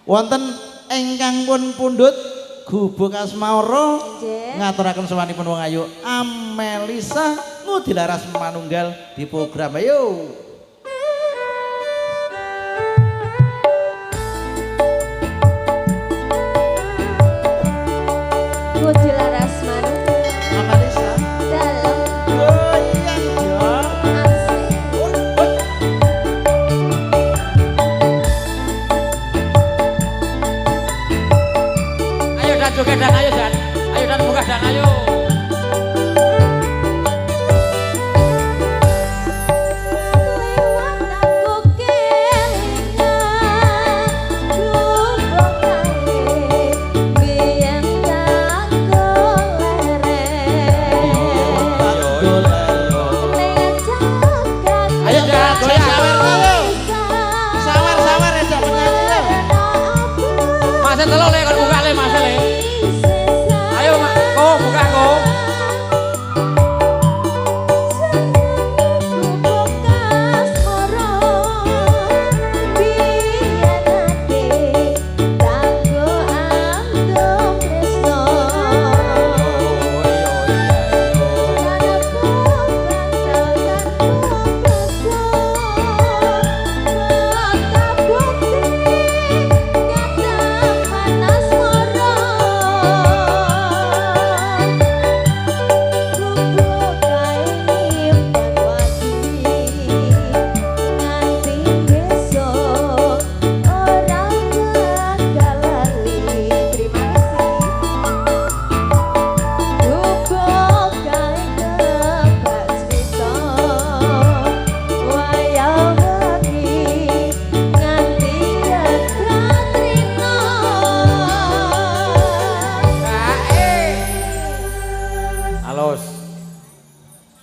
Wonten ingkang pun pundhut Gubuk Asmara ngaturaken sawanipun wong ayu Amelisa ngudi laras manunggal di program ayo. Ngudi laras manunggal Amelisa dalam goyang yo. Ayo dan joget dan ayo dan buka dan ayo. Mas telo le kon buka le Mas le. Ayo Mak, kok buka kok.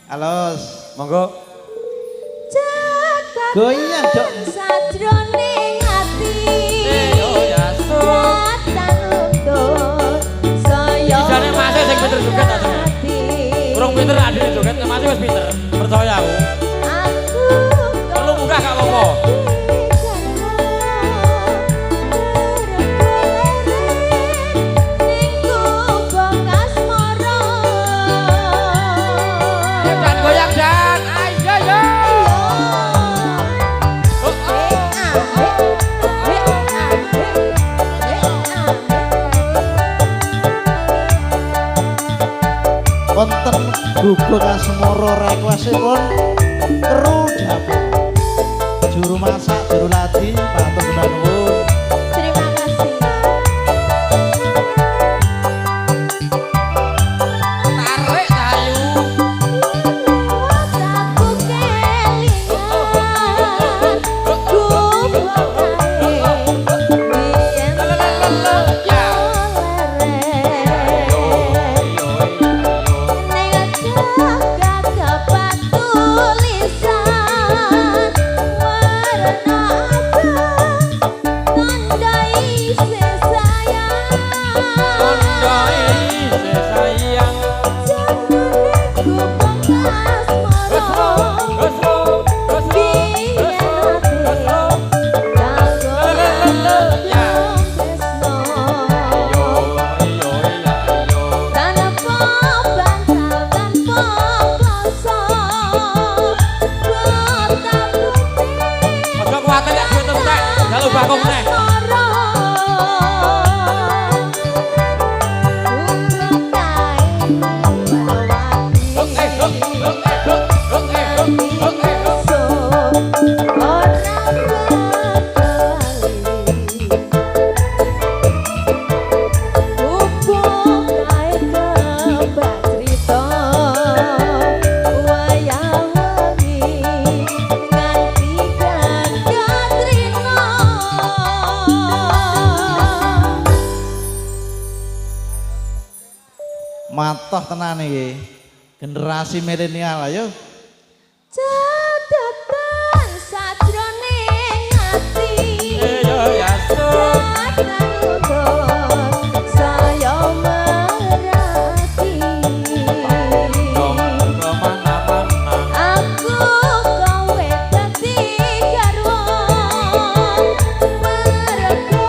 Halus. Monggo. Goyang dok. Sajroning ati. Yo yaso. Ratan lungguh saya. Dijane Mas sing pinter joget ta. Urung pinter adine joget, Mas wis pinter. Percaya aku. Aku perlu buka gak apa-apa. Goyang dan ayo yo. Wonten Gubuk Asmara requestipun kru dapur. Juru masak, juru ladi, matur nuwun. Terima kasih. Tarik tayu. Bakong neh. Matoh tenan iki. Generasi milenial ayo. Catatan sajroning ati. Yo yaso. Saya merati. Aku kowe dadi garwa. Mergo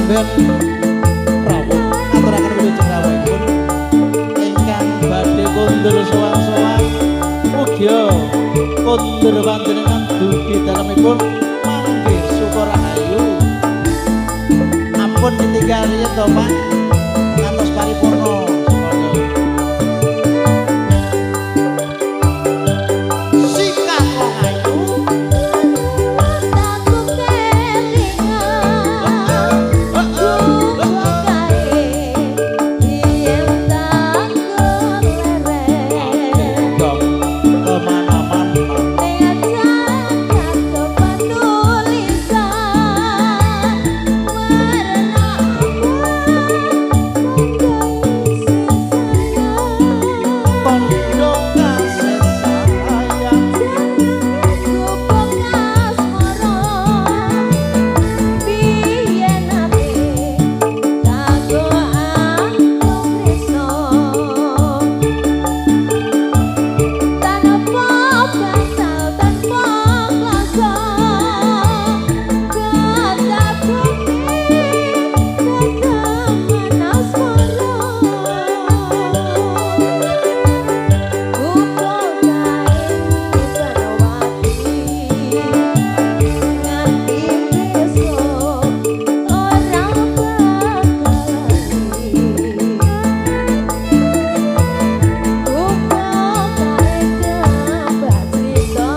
Ben rawuh ngaturaken wilujeng rawuhipun ingkang badhe kondur sowan-sowan mugia kondur panjenengan dugi dalemipun mangke syukur rahayu ampun ditinggali to Pak ngantos paripurna sikat rahayu Takku kelingan Gubuk kae Yen takku lereng dong kemana-mana Ning kartu penulisan warna Pondo kasih sayang Gubuk asmara biyen ate kanggo aku tresno tanpa batal tanpa kuasa kata bumi teteman asmara Gubuk kae perwati nganti besok ora bakal Gubuk kae kembang crita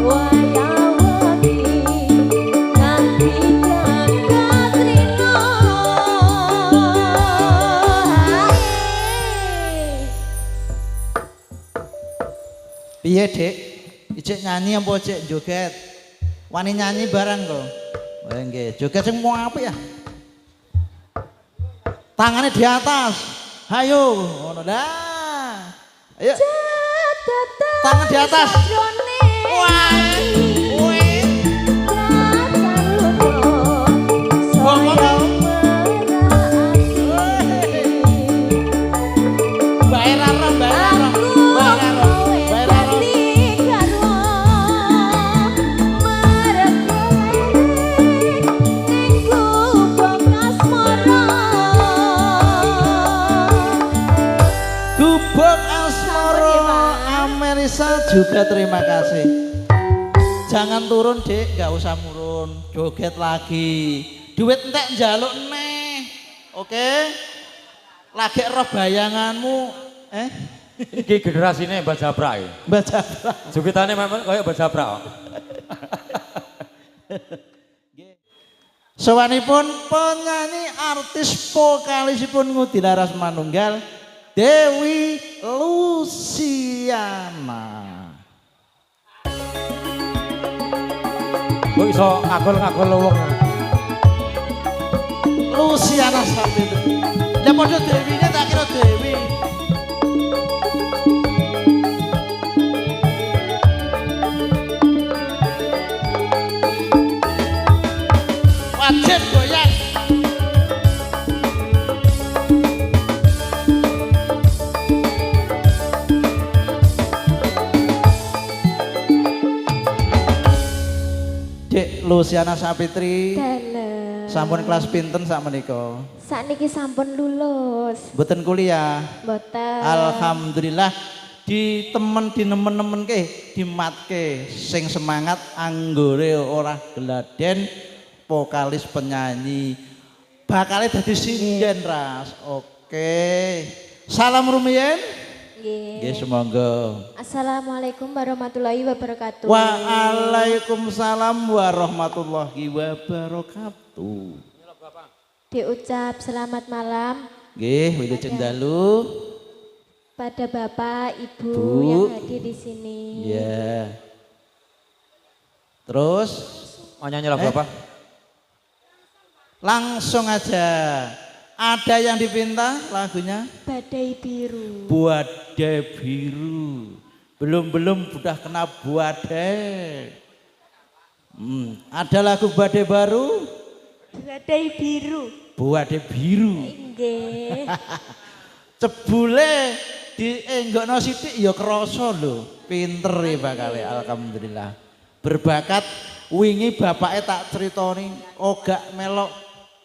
wayah wengi nganti jagat rina piye Dik ijek nyanyi apa ijek joget wani nyanyi barang kok wah nggih joget sing mau apa ya tangannya di atas hayo ngono dah ayo tangan di atas wah weh bayar arah bayar arah bayar arah bayar arah Gubuk Asmara Amelisa juga terima kasih. Jangan turun Dik, nggak usah murun. Joget lagi. Duit entek njaluk neh. Oke? Lagi roh bayanganmu. Iki generasine Mbak Japra iki. Baca. Jogitane memang kaya Mbak Japra. Sowanipun penyanyi artis vokalisipun Ngudi Laras Manunggal Dewi Luciana. Kok iso ngagul-ngagul wong. Luciana sampai itu. Ya padha Dewinya tak kira Dewi. Wajib goyang. Dek Luciana Sapitri Dalem. sampun kelas pinten sak menika? Sakniki sampun lulus. Mboten kuliah. Mboten. Alhamdulillah di nemen-nemen ke dimatke sing semangat anggore ora geladen vokalis penyanyi bakal dadi sinden ras. Oke. Salam rumiyin. Nggih. Nggih semonggo. Assalamualaikum warahmatullahi wabarakatuh. Waalaikumsalam warahmatullahi wabarakatuh. Diucap selamat malam Nggih, wilujeng dalu. pada Bapak, Ibu Bu. yang hadir di sini. Iya. Terus Mau nyanyi lagu apa? langsung aja. Ada yang dipinta lagunya? Badai Biru. Badai Biru. Belum udah kena badai. Ada lagu badai baru? Badai Biru. Badai Biru. Nggih. Cebule dienggokno sithik ya krasa lho. Pinter ya bakale alhamdulillah. berbakat wingi bapake tak critani gak melok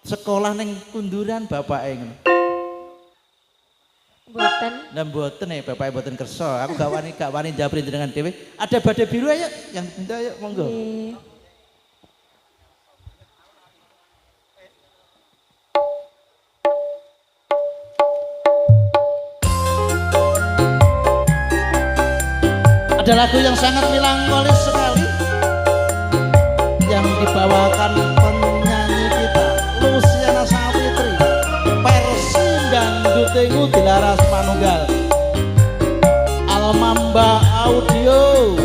sekolah ning kunduran bapake ngono. Mboten. Lah mboten bapake mboten kersa. Aku gak wani njawab jenengan dhewe. Ada badai biru ayo yang pindah ayo monggo. Nggih. Ada lagu yang sangat melankolis sekali yang dibawakan penyanyi kita Luciana Savitri, versi dangdutengu dilaras manunggal Almamba Audio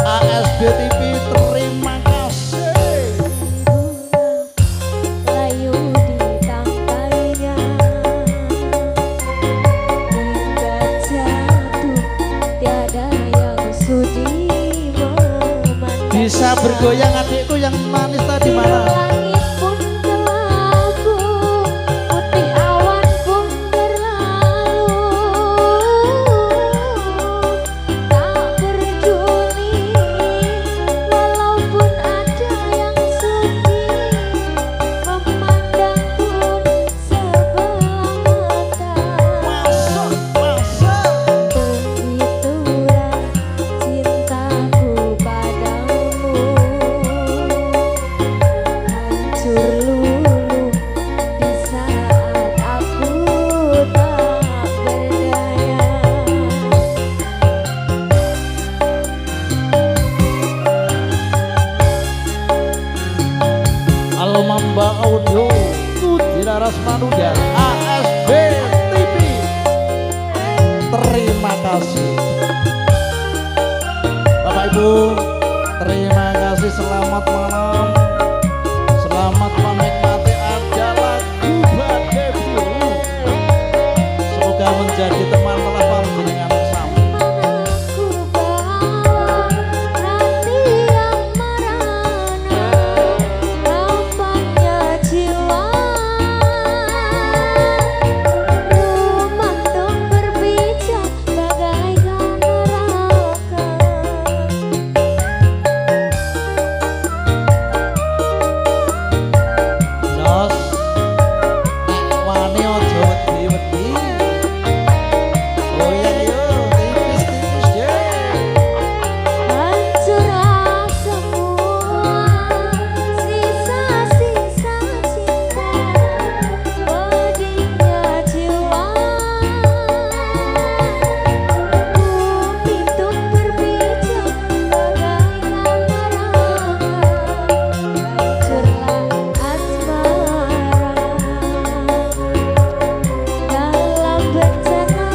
ASB TV. Terima kasih. Layu ditangkainya hingga jatuh, tiada yang sudi memandang. Bisa bergoyang adikku yang manis tadi mana? Langit pun kelabu, putih awan pun berlalu. Tak peduli walaupun ada yang sudi memandang pun sebelah mata. Masuk. Begitulah cintaku padamu, hancur luluh di saat aku tak berdaya. Almamba Audio dilaras manunggal ASB TV. Terima kasih Bapak Ibu, terima kasih, selamat malam, selamat menikmati ada lagu Badai Biru. Semoga menjadi teman melapang dengan bersama. Aku bawa nanti yang merana, lapangnya jiwa. Rumah tung berbicara bagaikan neraka. Nos, nek wani ojo wedi-wedi. Goyang yo, tipis-tipis ye. Hancur semua sisa-sisa cinta, pedihnya jiwa. Bumi tung berbicara bagaikan neraka. Hancurlah asmara dalam bencana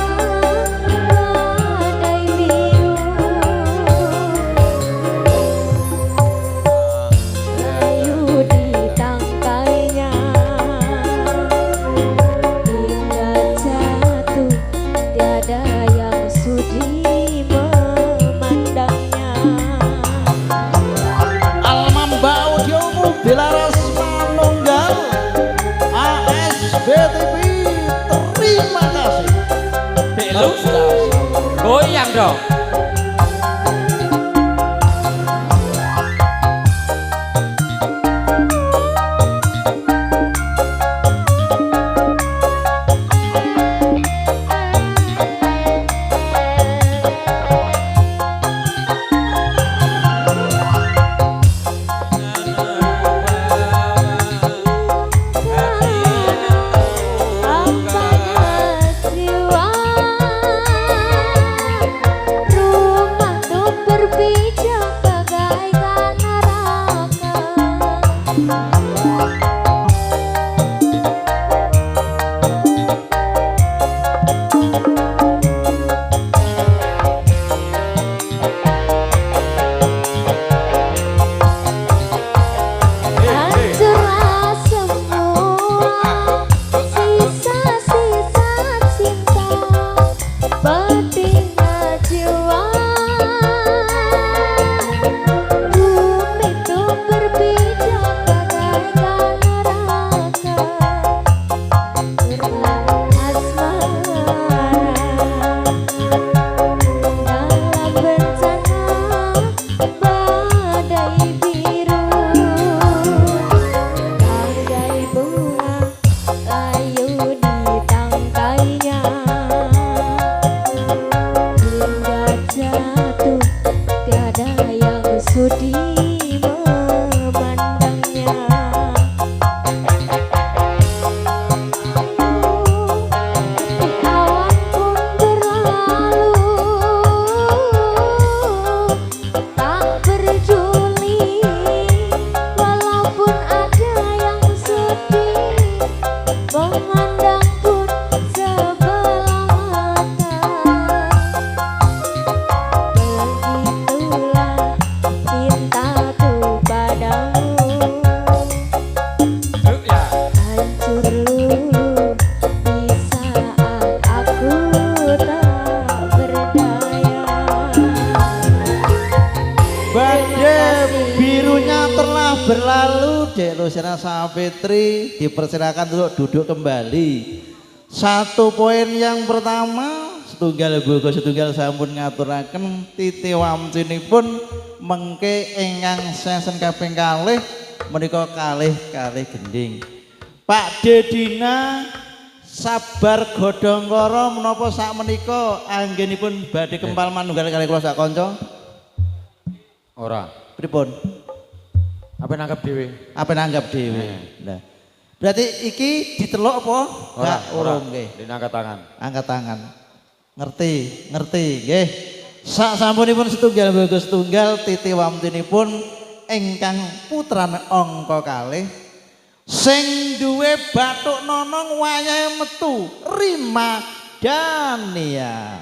badai biru. Layu ditangkainya hingga jatuh, tiada yang sudi memandangnya. Almamba Audio dilaras manunggal ASB TV. Terima kasih. Belu. Goyang dong. Apanya jiwa, Mandang pun sebelah mata. Begitulah cintaku padamu. Yuk ya. Hancur luluh di saat aku tak berdaya. Badai birunya telah berlalu, Dek Luciana Sapitri dipersilakan untuk duduk kembali. 1 poin yang pertama, setunggal bogo setunggal sampun ngaturaken titi wamcinipun mengke ingkang sesen kaping kalih menika kalih gending. Pak Dedina sabar godhongkara menapa sak menika anggenipun badhe kempal manunggal kalih kula sak kanca. Ora. Pripun? Apa nanggap dhewe? Apa nanggap dhewe. Nah. Berarti iki ditelok apa? Ora, Urung nggih. Diangkat tangan. Angkat tangan. Ngerti nggih. Sak sampunipun setunggal bogo setunggal titi wamtinipun ingkang putran angka kalih sing duwe bathuk nonong wayahe metu Rima Dania.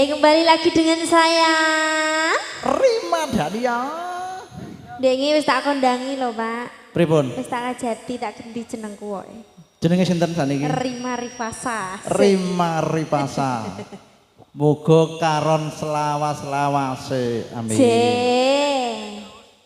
Kembali lagi dengan saya. Rima Dania. Dengi wis tak kondangi lho, Pak. Pripun? Wis tak ajati tak ganti jenengku wae. Jenenge sinten saniki? Rima Rifasa. Rima Ripasa. Muga karon selawas-lawase. Amin.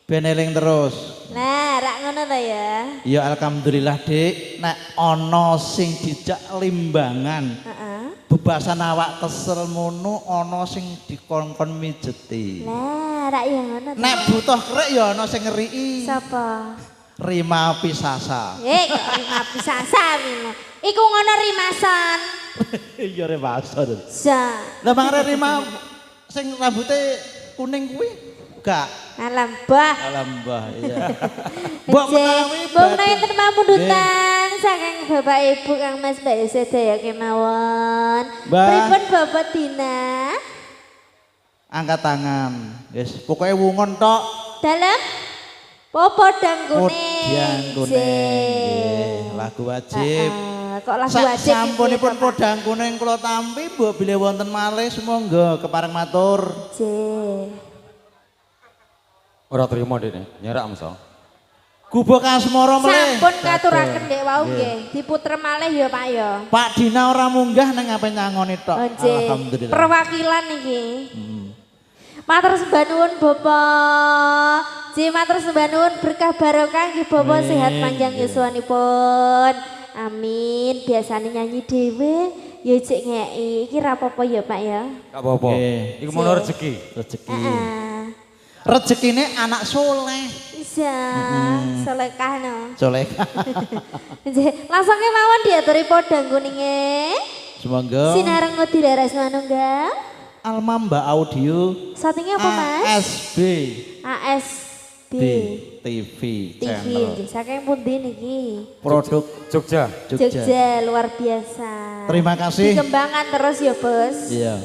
Ben eling terus. Nah, rak ngono ta ya. Ya alhamdulillah, Dik. Nek ana sing dijak limbangan. Heeh. Bebasan awak kesel mono ana sing dikongkon mijeti. Lah, rak ya ngono ta. Nek butuh krek ya ana sing ngeriki. Sapa? Rima Pisasa. Kok Rima Pisasa ngono. Iku ngono Rimasan. Iya Rimasan. Sa. Lah mangre Rima sing rambute kuning kuwi gak. Alam bah. Alam mbah iya. Mbok menawi Mbok menawi ten pamundutan saking Bapak Ibu Kang Mas Mbak Sedaya kemawon. Mbah. Pripun Bapak Dina? Angkat tangan. Wis pokoke wungon tok. Dalem podang kuning. Podang kuning. Nggih, lagu wajib. Kok lagu wajib Sampunipun podang kuning kula tampi mbok bilih wonten malih sumangga kepareng matur. Nggih. Ora trimo dene, nyerak mesa. Gubuk asmara melih. Sampun katuraken Dek wau nggih. Diputer malih ya Pak ya. Pak Dina ora munggah nang ape nyangoni tok. Nggih. Alhamdulillah. Perwakilan iki. Matur sembah nuwun Bapak. Matur sembah nuwun berkah barokah nggih Bapak sehat panjang yuswanipun. Amin. Biasane nyanyi dhewe ya cek ngeki. Iki ra apa-apa ya Pak ya. Gak apa-apa. Nggih. Iku mono rezeki. Rezeki. Heeh. Rezekine anak soleh. Iya, solekah no. Soleh. Langsung ke mawon diaturi podang kuninge. Semoga Sinareng dilaras manunggal. Alma Mbak Audio Satingnya apa Mas? ASB ASB TV TV channel. nggih. Saking pundi niki? Produk Jogja. Jogja luar biasa. Terima kasih. Dikembangkan terus ya Bos. Iya.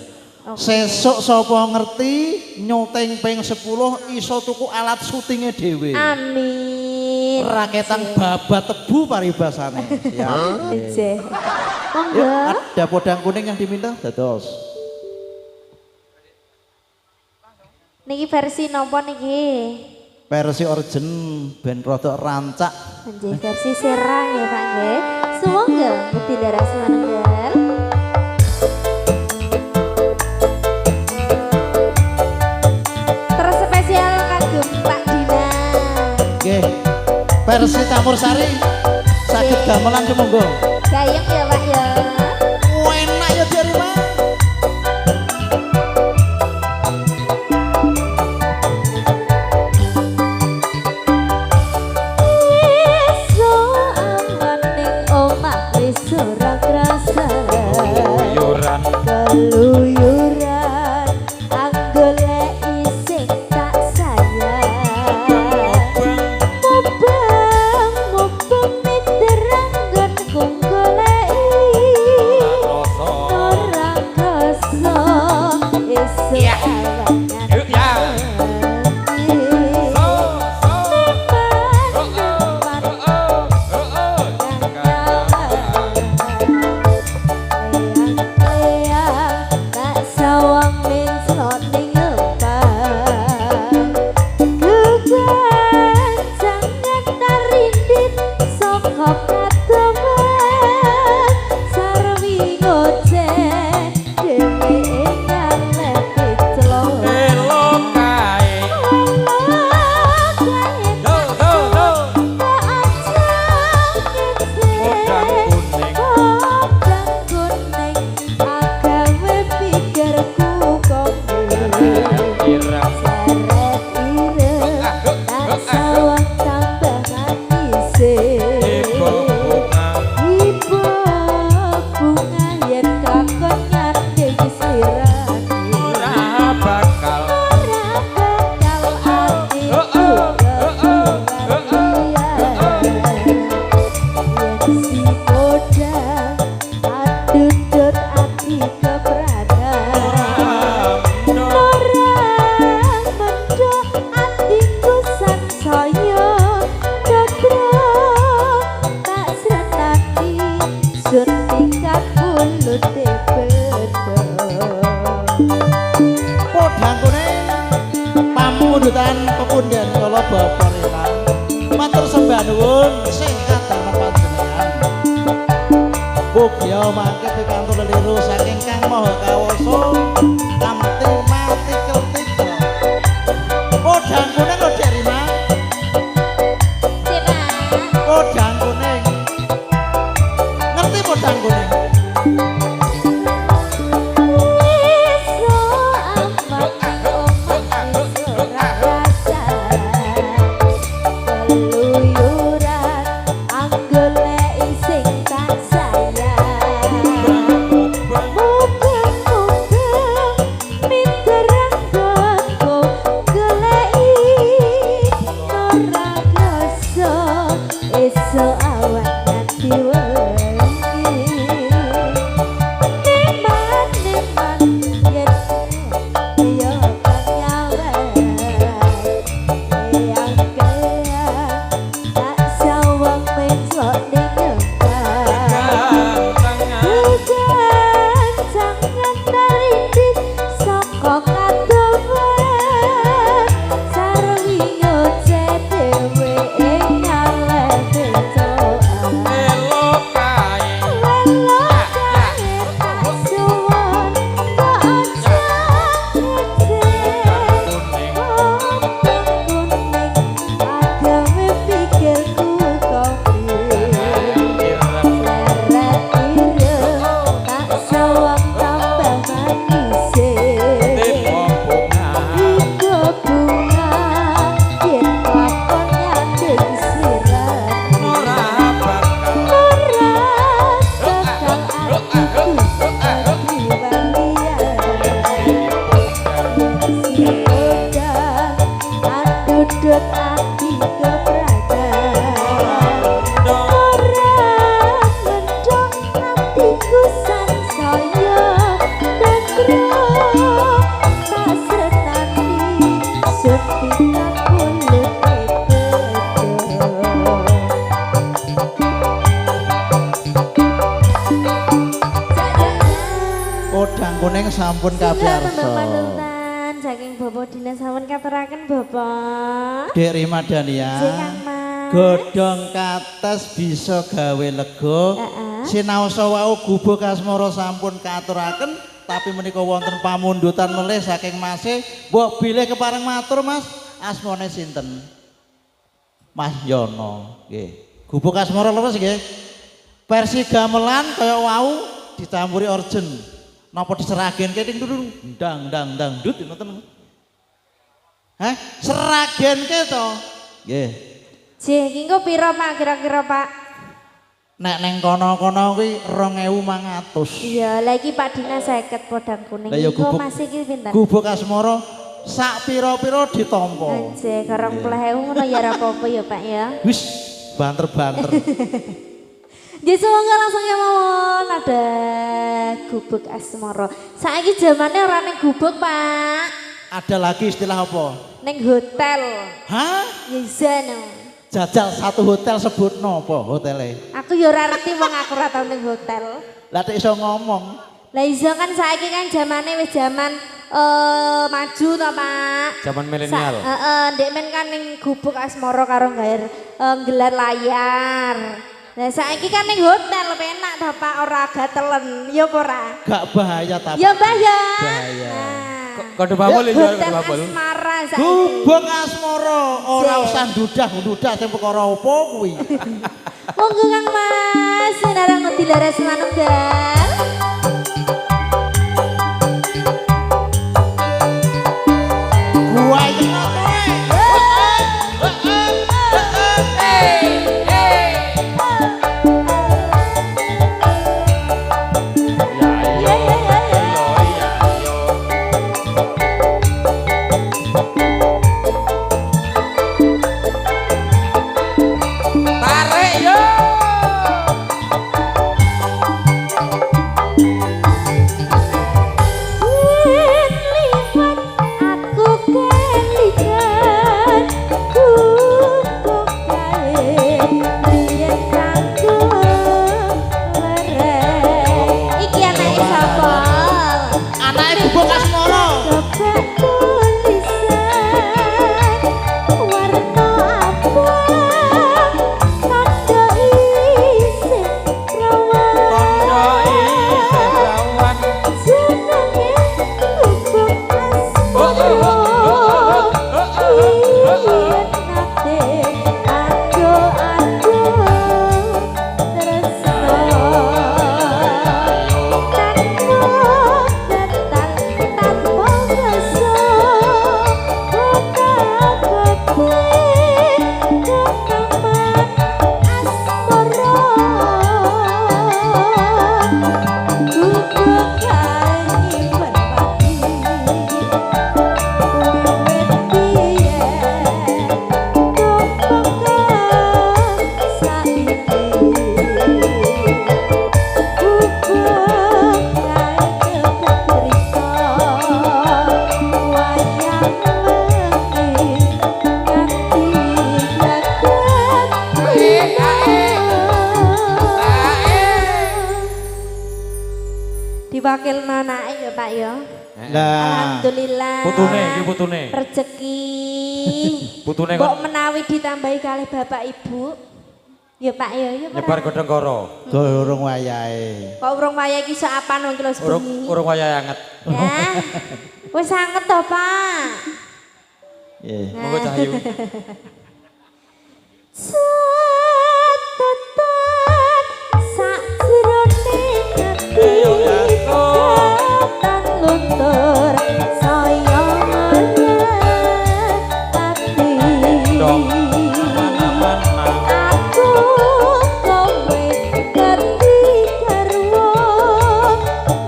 Oke. Sesuk sapa ngerti nyuting ping 10 iso tuku alat syutinge dhewe. Amin. Raketan babat tebu paribasane. Siap. Nggih. Yuk, Monggo. ada podang kuning yang diminta dados. Niki versi nopo niki? Versi origin ben rada rancak. Nggih, versi serang ya Pak nggih. Semoga bukti daras manunggal. versi campur sari sakit gamelan monggo. Gayeng ya Pak ya. Enak ya Derima. Iso aman ning omah wis ora krasa. Keluyuran Keluyuran anggoleki sing tak sayang. Mubeng miteranggon kung goleki. Ora krasa esuk awan Pepundian kala Bapak Rilang matur sembah nuwun sehat damel panjenengan. Mugia mangke pikantuk leliru saking Kang Maha Kawasa tamti mati ketiga. Podhang kuning lho Dek Rima. Podhang kuning. Ngerti podhang kuning? Kuning sampun kapiarsa. Saking Bapak Dina sampun katuraken Bapak. Dek Rima Dania. Godhong kates bisa gawe lega. Sinaosa wau gubuk asmara sampun katuraken tapi menika wonten pamundutan melih saking Mase. Mbok bilih kepareng matur Mas, asmane sinten? Mas Yono nggih. Gubuk asmara leres nggih. Versi gamelan kaya wau dicampuri organ. Napa diseragen keting durung ndang dut ngoten. Hah? Seragenke to. Nggih. Jih, iki engko pira Pak kira-kira Pak? Nek neng kono-kono kuwi 2.500. Iya, lagi Pak Dina 50 podang kuning. Lah ya Iku gubuk- masih iki pinten? Gubuk asmara sak pira-pira ditampa. Anjir, 20.000 ngono ya ora apa-apa ya Pak ya. Wis banter-banter. Jadi semoga langsung ya mawon ada gubuk asmara. Saiki zamane ora ning gubuk Pak. Ada lagi istilah apa? Ning hotel. Hah? Ya zano. Jajal satu hotel sebutno apa hotele? Aku ya ora ngerti wong aku ora tau ning hotel. Lah nek iso ngomong. Lah iso kan saiki kan zamane wis zaman maju to Pak. Zaman milenial. Heeh, ndek men kan ning gubuk asmara karo nggawe gelar layar. Nah saiki kan ning hotel penak to Pak ora gatelen. Ya apa ora? Gak bahaya tapi. Ya Mbah ya. Bahaya. Kode babol ya Hotel kode babol. asmara saiki. Gubuk asmara ora usah ndudah sing perkara apa kuwi. Monggo Kang Mas, sinarang dilaras manunggal. Gua iki Ya ya ya ya. Tarik yo. Lipat aku kelikan gubuk kae biyen kanggo lereng. Iki anake sapa? anake gubuk asmara. Coba tulisan warna abang tanda isih rawan. Tondo isih rawan. Jenenge gubuk asmara nate ado-ado tresno tanpa datal tanpa rasa kota-kota kenaman asmara gubuk kae merpati wiwit biyen topokan saiki gubuk kae keprika wayang wengi nganti diwakil anake ya Pak ya. Lah, Alhamdulillah. Putune iki putune. Rezeki. Putune Kok kok menawi ditambahi kalih Bapak Ibu. Ya Pak ya, ya Pak. nyebar godhong karo. durung wayahe. Kok urung wayah iki sok apaan wong kilo Urung sebengi. urung wayah anget. Ya. Wis anget to, Pak. Nggih. Monggo Cahyu. Setetet sakjroning ati Ayo, Yasko. katan luntur saya ati Dong. Aman-aman. aku kowe ganti garwa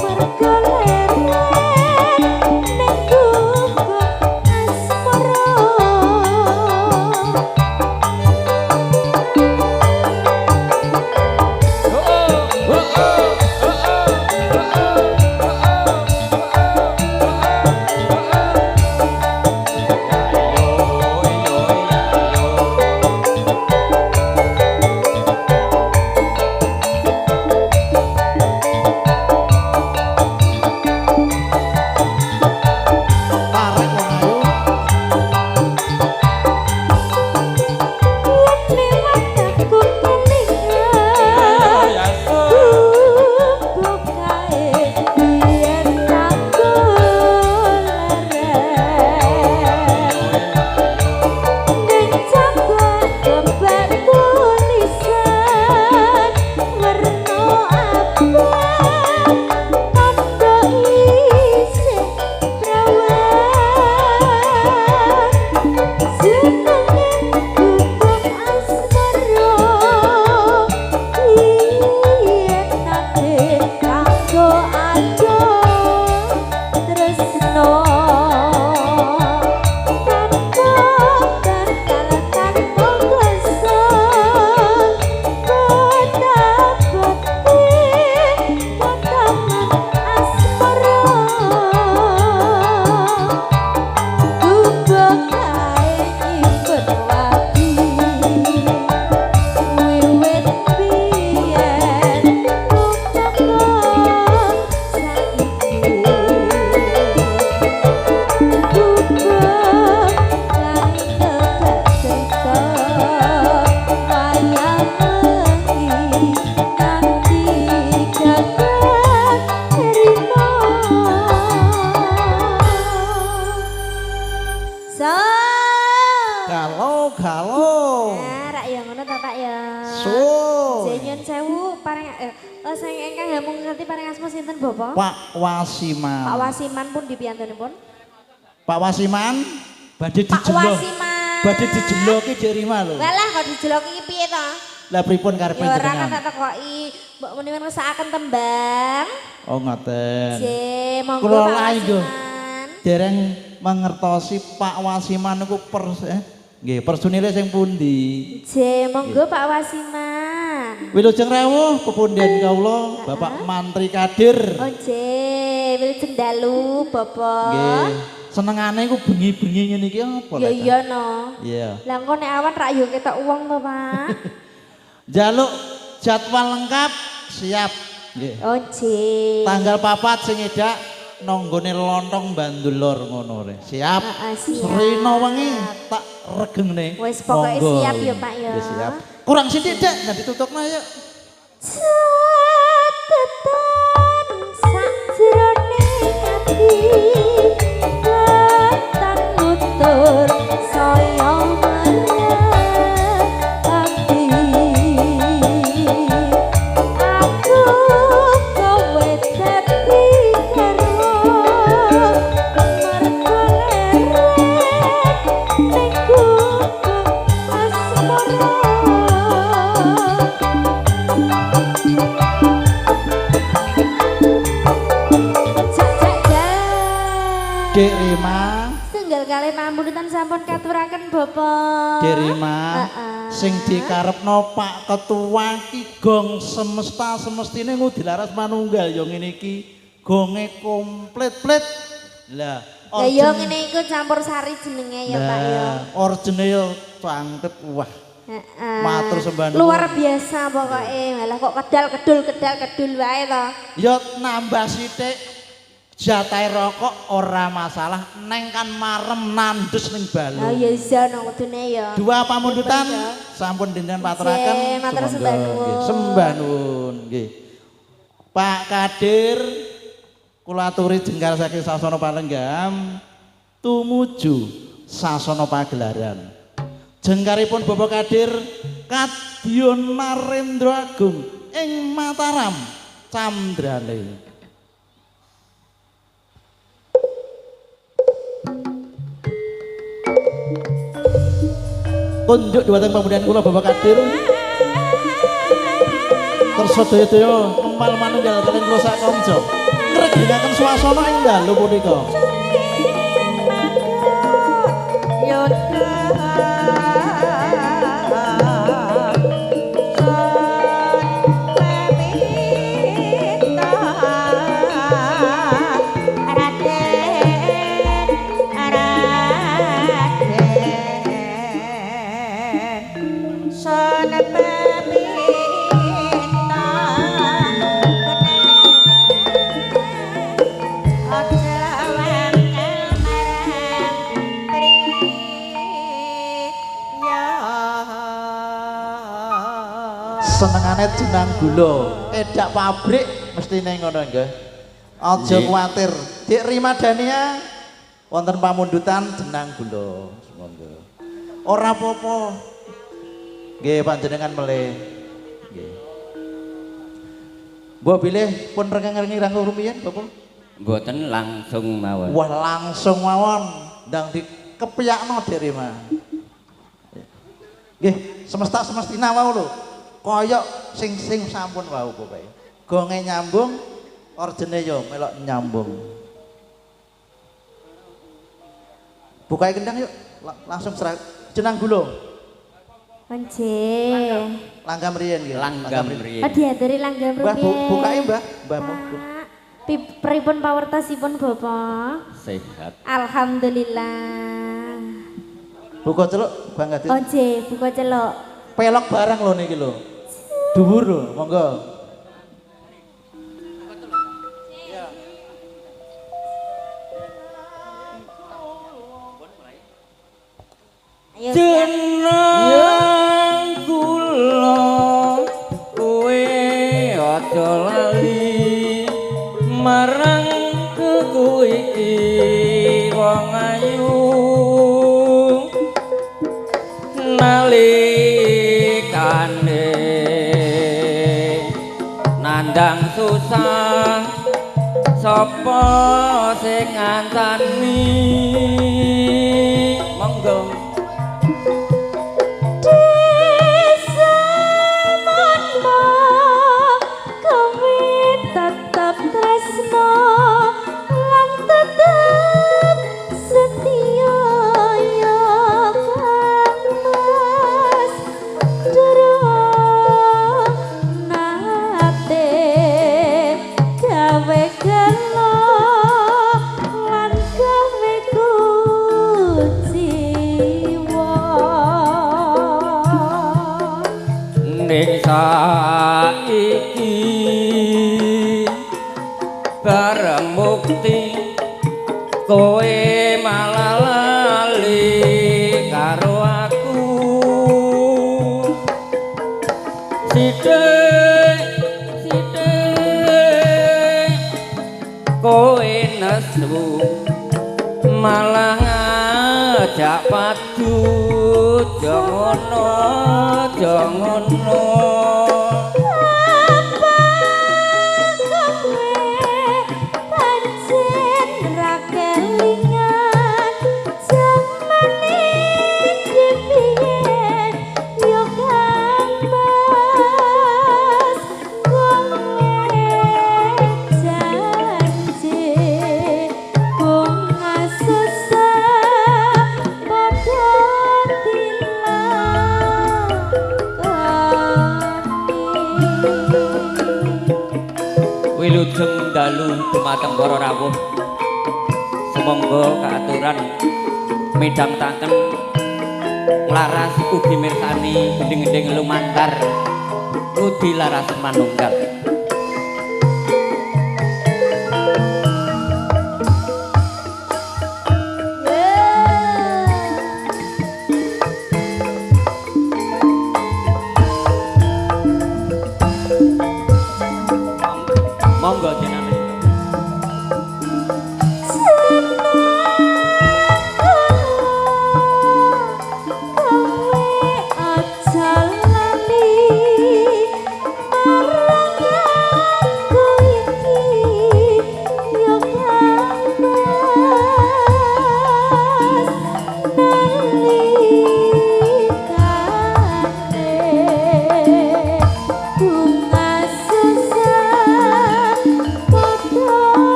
mergo leren ning gubuk asmara Galo. Nah, rak ya ngono ta Pak ya. So. Jenyen sewu paring sing ingkang hamung ngerti paring asma sinten Bapak? Pak Wasiman. Pak Wasiman pun dipiyantunipun. Pak Wasiman badhe Pak dijelo. Wasiman. Badhe dijelo ki Dek Rima lho. Walah kok dijeloki iki piye to? Lah pripun karepe Ya ora jenengan? tak tekoki, mbok meniwen ngesakaken tembang. Oh ngoten. J, monggo Kula Pak lae lho. Wasiman. Dereng mangertosi Pak Wasiman niku nggih personile sing pundi? J, monggo Pak Wasiman. Wilujeng rawuh pepunden kawula Bapak Mantri Kadir. Oh J, wilujeng dalu Bapak. Nggih. Senengane iku bengi-bengi ngene iki apa Ya lho? iya no. Iya. Lah engko nek awan rak yo ketok uang to, Pak. Jaluk jadwal lengkap siap. Nggih. Oh J. Tanggal 4 sing edak nanggone lontong Bandul Lor ngono re. Siap. Siap. Rino wengi tak regengne. Wis pokoke Monggo. siap ya, Pak ya. Wis siap. Kurang sithik, Dek. Nah ditutupno yuk. Catetan sakjroning ati tetan nutur saya ati aku kowe dadi karo mergo leren ning asmara. Dek Rima, Tunggal kali pamuritan sampun katuraken Bapak. Dek Rima, Heeh. sing dikarepno Pak Ketua ki gong semesta semestine ngudi laras manunggal ya ngene iki gonge komplit-plit. Lah, Ya yo ngene iku campur sari jenenge ya Pak ya. orjene yo cangket wah. Heeh. Matur sembah nuwun. Luar biasa pokoke. Malah kok kedal-kedul wae to. Ya nambah sithik jatahe rokok ora masalah neng kan marem nandus ning Oh balu. ya iso no kudune ya. Dua pamundutan sampun dinten paturaken. Nggih, matur Sumangga. sembah nuwun. Nggih, sembah nuwun nggih. Pak Kadir kula aturi jengkar saking Sasana Palenggam tumuju Sasana Pagelaran. Jengkaripun Bapak Kadir Kadyon Narendra Agung ing Mataram Candrale. Kunjuk dhumateng pamudian kula Bapak Kadir. Tersedaya empal manunggal kaliyan kula sak kanca. Ngreginaken swasana ing dalu punika. Senengane jenang gula, edak pabrik mestine ngono nggih. Aja kuwatir. Dik Rimadania wonten pamundutan jenang gula. Monggo. Ora apa-apa. Nggih panjenengan melih. Nggih. Mbok bilih pun rengeng-rengeng rangkung rumiyin, Bapak? Mboten langsung mawon. Wah, langsung mawon ndang dikepiyakno Dik Rima. Nggih, semesta-semestina wau lho. Koyok sing sampun wau pokoke. Gonge nyambung, orjene yo melok nyambung. Bukae kendang yuk, langsung serah jenang gula. Onje. Langgam riyen nggih. Langgam riyen. Oh diaturi langgam Mbah rupiah. bukae Mbah, Mbah. Pripun pawertosipun Bapak? Sehat. Alhamdulillah. Buka celuk Bang Gadit. Onje, buka celuk. Pelok barang lho niki lho. Dhuwur lho, monggo. Ayo. Jeneng kula kowe aja lali marang kowe iki wong ayu kandang susah sapa sing ngantani monggo desa manmo kowe tetep tresno lan tetep setia ya Mas durung nate gawe gelo lan gawe kuciwa ning saiki bareng mukti kowe malah lali karo aku sithik kowe nesu malah ngajak padu jangono apa kowe pancen ra kelingan jamane dipiyen yo Mas kowe janji bunga susah padha dilakoni wilujeng dalu dumateng para rawuh semangga kaaturan midang tanten nglaras ugi mirsani gending-gending lumantar udi laras manunggal monggo jenengan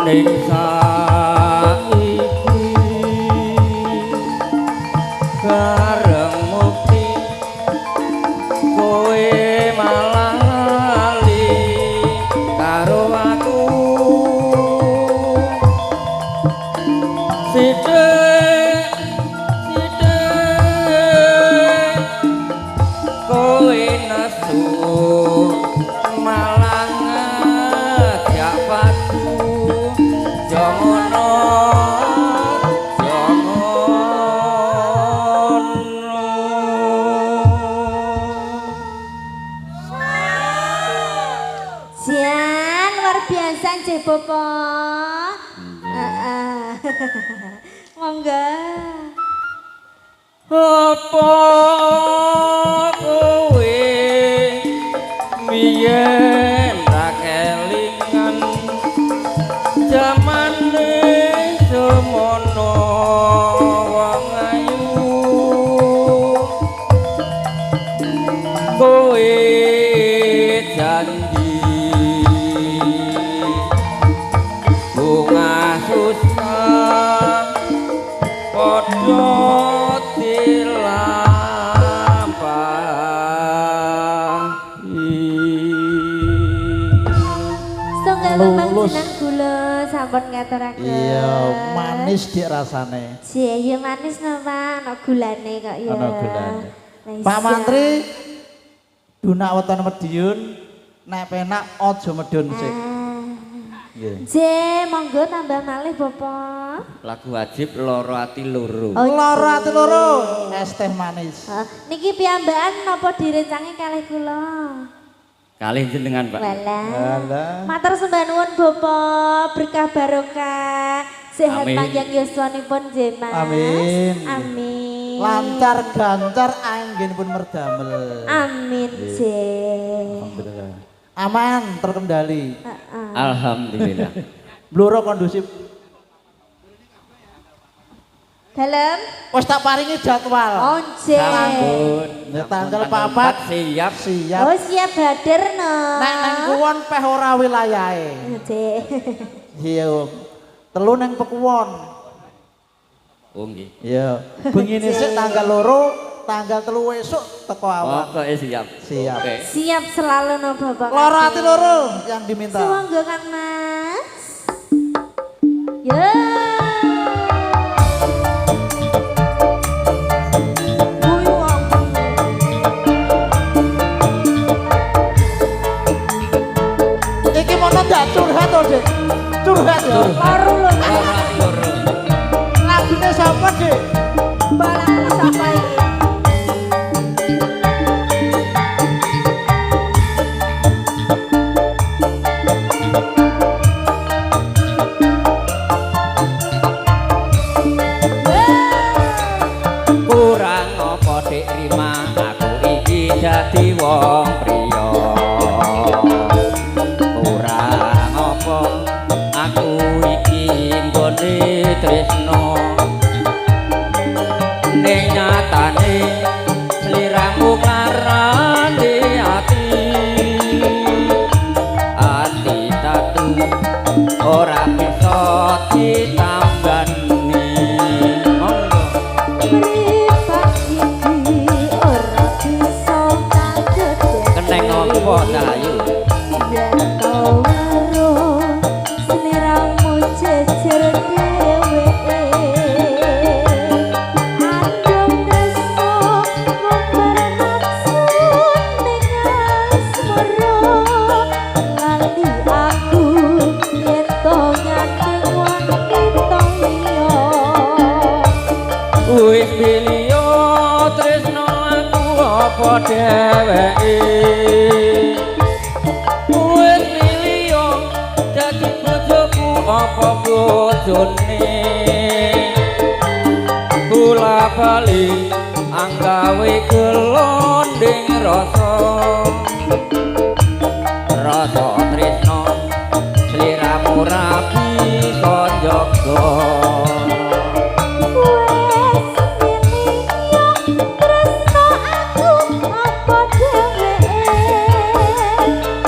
ning saiki bareng mukti kowe malah lali karo aku sithik kowe nesu malah ngajak padu jangono Jan luar biasa Cih Bopo. Monggo. apa kowe biyen ra kelingan jamane semono wong ayu kowe janji bunga susah padha Setunggal panjenengan sampun ngaturaken. Iya, manis dik rasane. Jih, ya manis no Pak, ana gulane kok ya. Ana gulane. Lah, Pak iya. Mantri, dunak weton Madiun, nek penak aja medun sik. Nggih. Jih, monggo tambah malih Bapak. Lagu wajib loro ati loro. Oh, Loro ati jih. loro, es teh manis. Niki piyambakan napa direncangi kalih kula? Kalih jenengan, Pak. Walah. Walah. Matur sembah nuwun Bapak, berkah barokah, sehat Amin. panjang yuswanipun nggih Mas. Amin. Amin. Lancar gancar anggenipun merdamel. Amin jih. Alhamdulillah. Aman terkendali. Heeh. Alhamdulillah. Bluro kondusif. Dalem Wis tak paringi jadwal. onje. Sampun. Ya, tanggal Tanggal 4 siap. siap. Oh siap bader no. Nek nang kuwon peh ora wilayahe. Jih. Iya, Om. Telu nang Pekuwon. Oh nggih. Iya. Bengi sik tanggal 2, tanggal 3 esuk teko awak. Pokoke siap. Siap. Oke. Siap selalu no Bapak. Loro ati loro yang diminta. Sewangga kan Mas. Ya. Wuih, wong. Iki mono ndak curhat to, Dik? Curhat ya. Loro lho. Loro ati loro. Lagune sapa, Dik? Balane sapa iki? Kurang apa dik rima aku iki dadi wong priya. Kurang apa aku iki nggone tresno. Ning nyatane sliramu karane ati. Ati tatu ora bisa ditambani. Monggo. Mripat iki ora bisa kaget. Keneng apa Dayu? Yen kau weruh sliramu jejer dheweke. Andung tresno ngombar nafsu ning asmara. Lali aku yen to nyandeng wanita liya. Wis biliyo tresno aku apa dheweke. Wis biliyo dadi bojoku apa bojone. Bola bali anggawe gelondeng rasa. Rasa tresno sliramu rapi kon jaga. Wes milih tresno aku apa dheweke.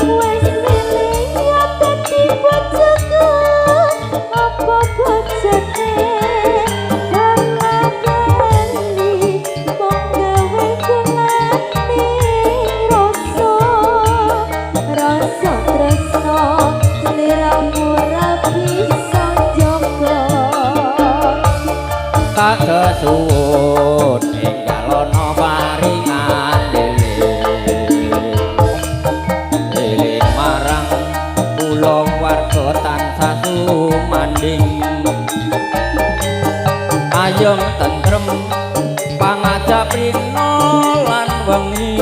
Wes milih dadi bojoku apa bojone. Dalani mung gawe gelane rasa. Rasa tresno sliramu rapi sanjaka. Kakesuwun enggalono paringan eling marang kula warga tansah sumanding ayem tentrem pangajap rino lan wengi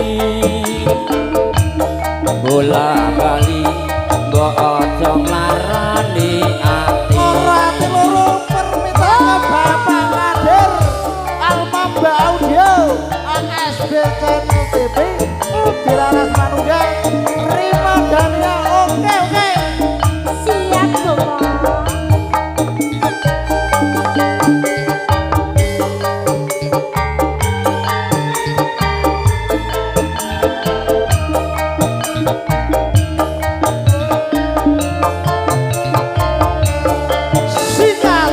bola bali mbok aja nglarani ati. Loro ati loro permintaan Bapak Kadir Almamba Audio ASB Channel TV Biraras Manunggal Rima Dania. Oke. Siap Bapak. Sikat.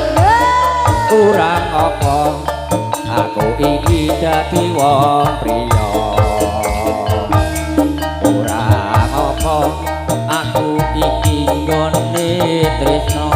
Kurang apa aku iki dadi wong priya. Kurang apa aku iki nggone tresno.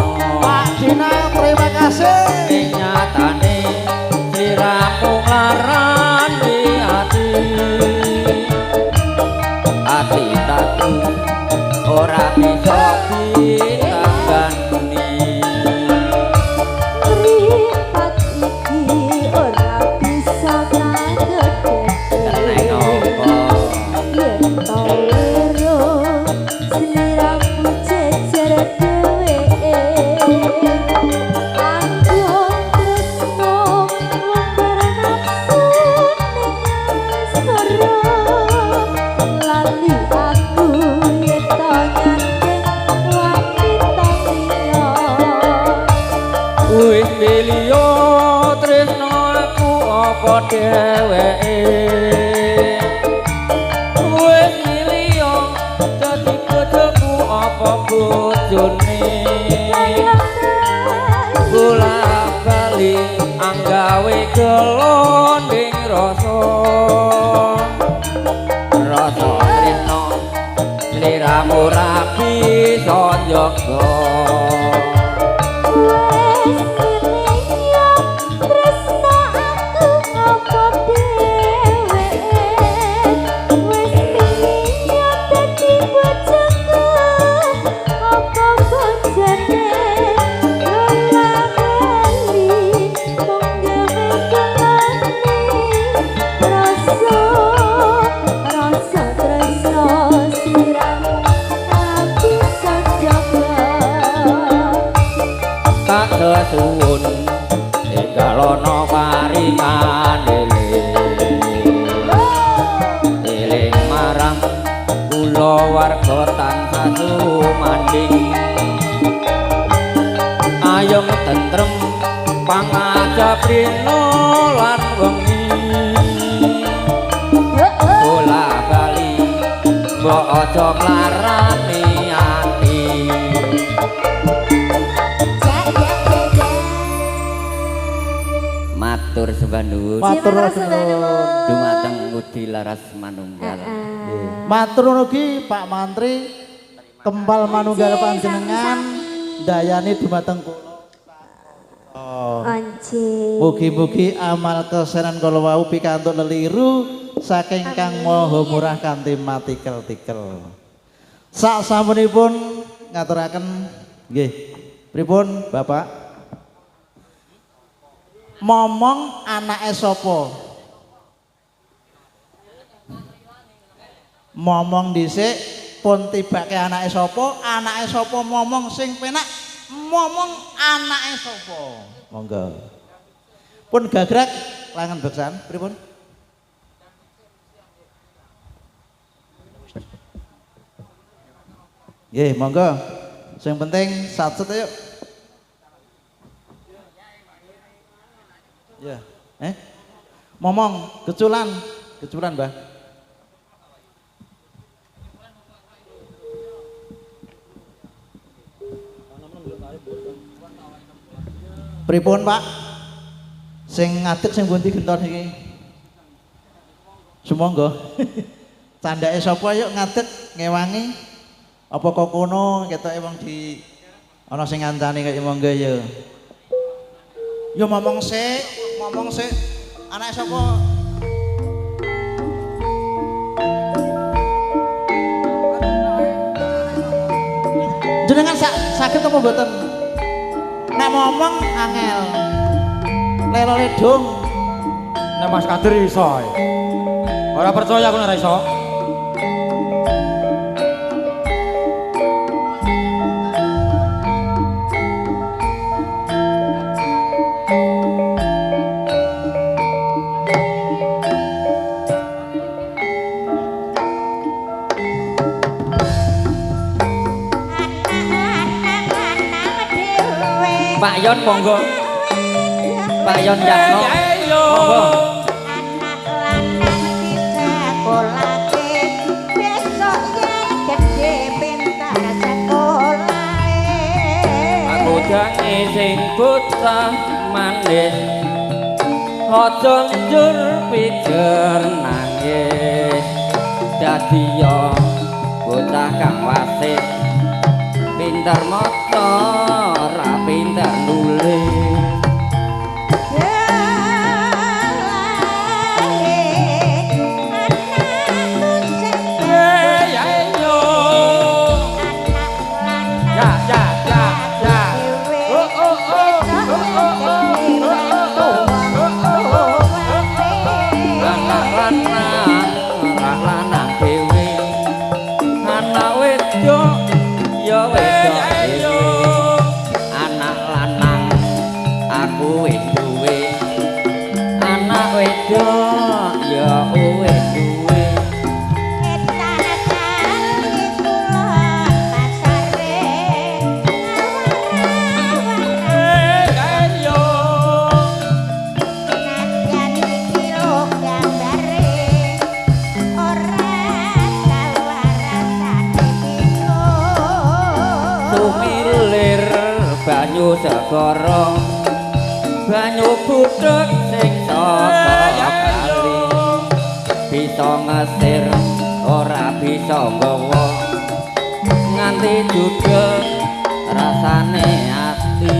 dheweke wis miliya dadi bojoku apa bojone bola bali anggawe gelonding rasa rasa tresno sliramu rapi sonjogo suwun egalono paringan eling marang kula warga tansah sumanding ayem tentrem pangajab rino lan wengi bola bali mbok aja nglarani ati matur sembah nuwun. Matur nuwun. Dumateng Ngudi Laras Manunggal. Matur nuwun ugi Pak Mantri kempal manunggal panjenengan dayani dumateng kula. Anjir. Mugi-mugi amal kesenan kula wau pikantuk leliru saking Kang Maha Murah kanthi matikel-tikel. Sak sampunipun ngaturaken nggih. Pripun Bapak? Momong anake sapa? Momong dhisik pun tibake anake sapa? Anake sapa momong sing penak? Momong anake sapa? Monggo. Pun gagrag langan beksan, pripun? Nggih, monggo. Sing penting satset ayo. Ya, momong keculan Mbah. Pripun Pak? Sing ngadeg sing pundi gentor iki? Sumangga. Candake sapa yuk ngadeg ngewangi? Apa kok kono ketoke wong di ana sing ngancani kaya monggo ya. Ya ngomong sik, anake sapa? Jenengan sakit apa mboten? Nek ngomong angel. Lelole dong. Nek Mas Kadir iso. Ora percaya aku nek ora iso. Pak Yon monggo. Pak Yon Yatno. Monggo. Aku jange sing bocah manis. Aja njur pijer nangis. Dadi yo bocah kang wasih. Pinter maca ora pinter nulis. banyu segara banyu budhek sing saka kali bisa ngesir ora bisa nggawa nganti judul rasane ati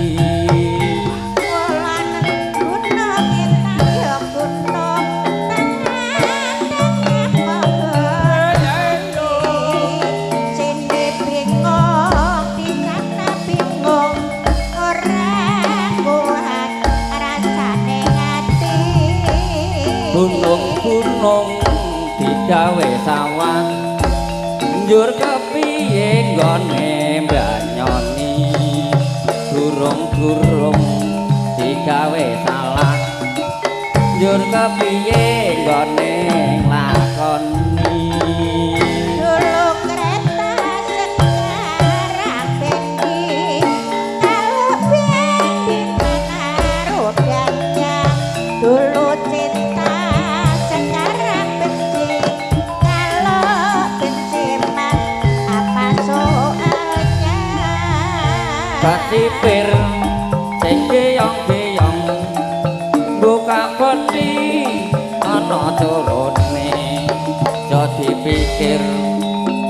gunung-gunung digawe sawah njur kepiye nggone mbanyoni burung-burung digawe salah njur kepiye nggone nglakoni dulu kereta sekarang bendi kalau bendi menaruh gajah dulu cinta sekarang benci kalau benci mah apa soalnya Batipir sing geyong-geyong buka peti ana turune aja dipikir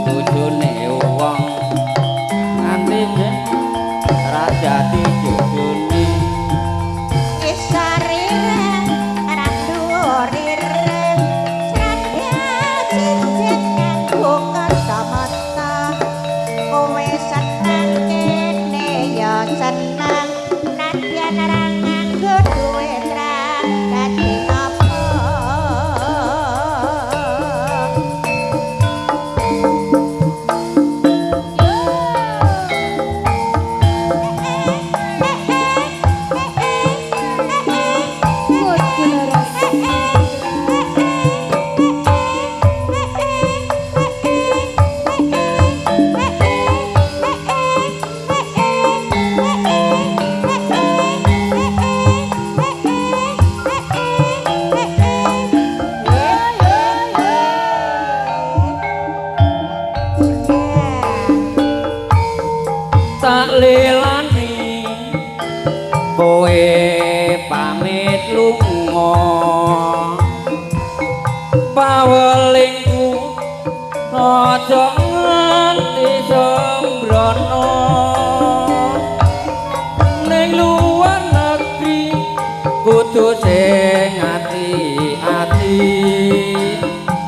bojone wong nganti ra dadi jodone Isarireng randurireng Sradya cincin nganggo kacamata Kowe seneng kene ya seneng Nadyan ra nganggo duit ra dadi apa tak lelani kowe pamit lunga pawelingku aja nganti sembrono ning luar negeri kudu sing ati-ati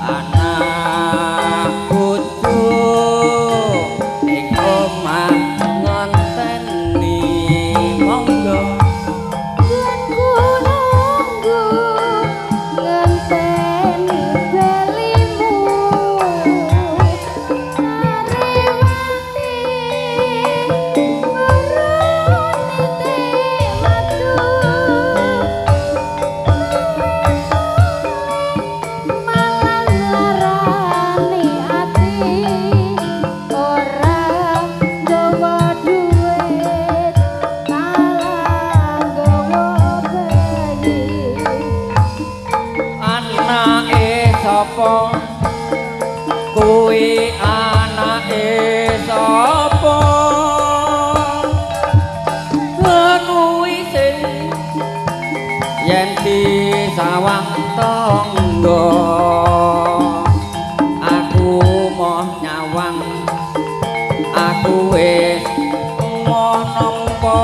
anak kudu ning omah ngenteni monggo nunggu ngenteni belimu arewati ngurunite madu malah larani ati ora nggawa duit malah nggawa bayi anake sapa kuwi anake sapa kuwi sing yen disawang tangga aku moh nyawang aku wis moh nampa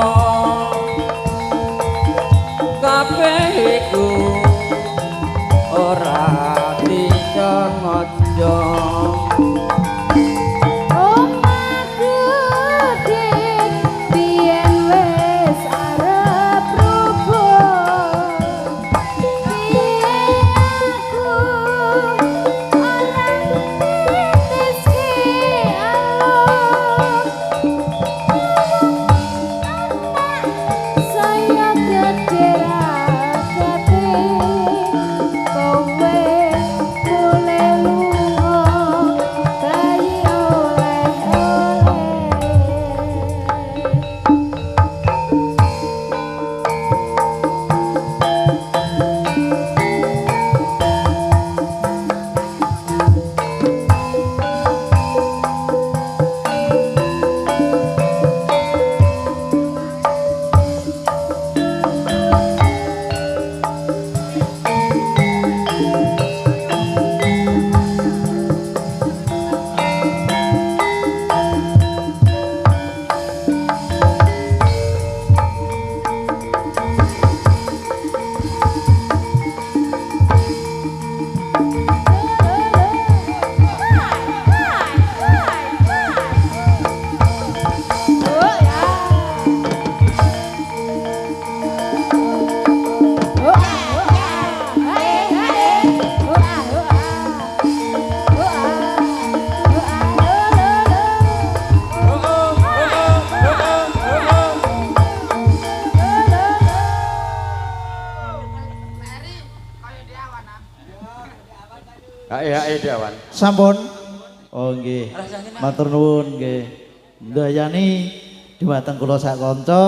kabeh iku ora bisa ngojo omahku dit biyen wis arep rubuh piye aku Bayake Dawan. Sampun. Oh nggih. Matur nuwun nggih. Ndayani dhumateng kula sak kanca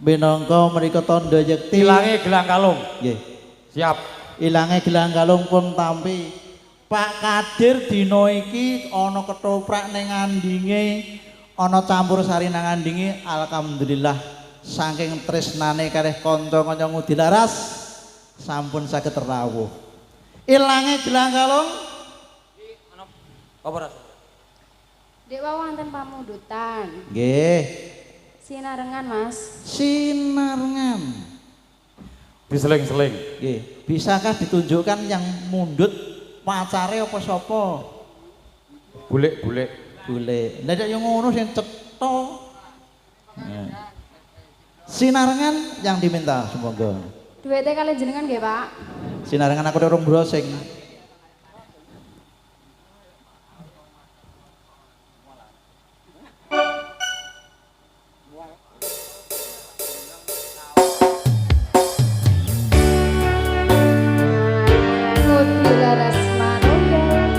minangka mriku tandha yekti Ilange gelang kalung. nggih. Siap. Ilange gelang kalung pun tampi. Pak Kadir dina iki ana ketoprak ning ngandinge, ana campur sari nang ngandinge. Alhamdulillah saking tresnane kalih kanca-kanca ngudi laras sampun saged rawuh. Ilange gelang kalung Apa ras? Dek wae wonten pamundutan. nggih. Sinarengan, Mas. Sinarengan. Diseling-seling. Nggih, bisakah ditunjukkan yang mundut pacare apa sapa? Bulik-bulik. Boleh. Lah nek yo ngono sing cetha. Sinarengan yang diminta semoga. Duwite kali jenengan nggih, Pak. Sinarengan aku urung browsing. Ngudi laras manunggal.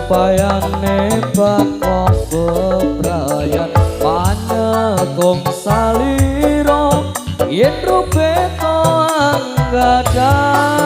supayane bakok bebrayan panekong salira yen rupeto anggadang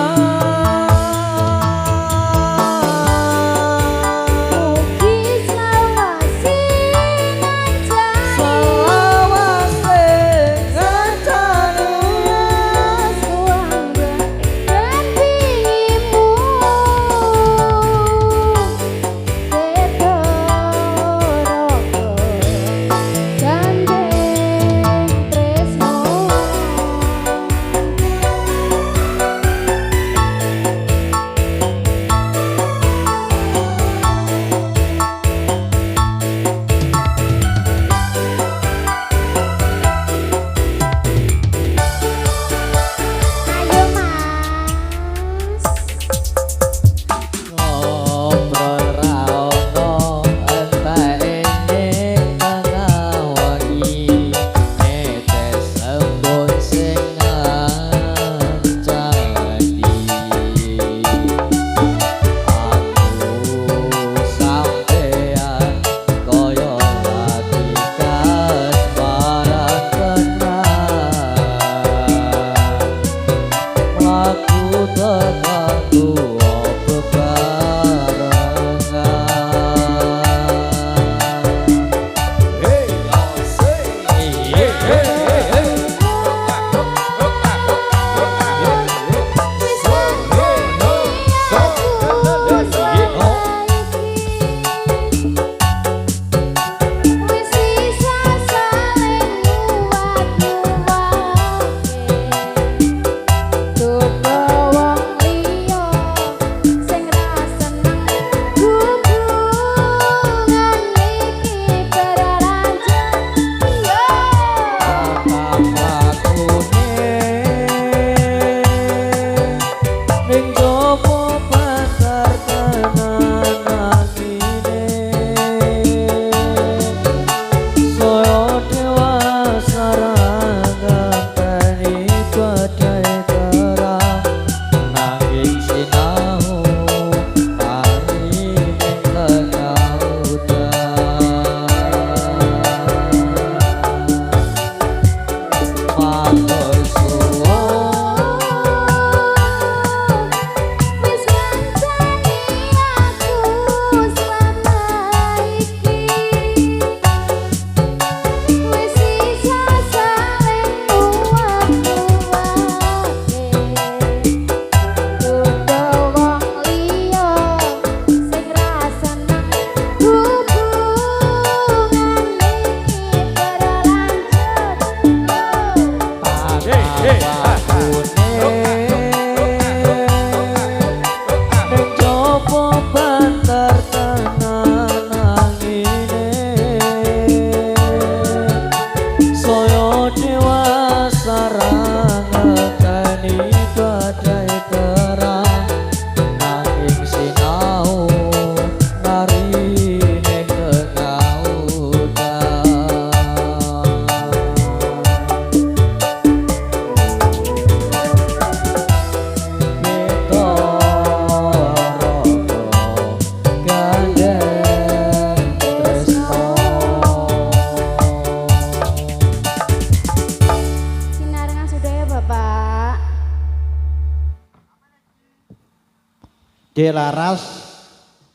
Dek Laras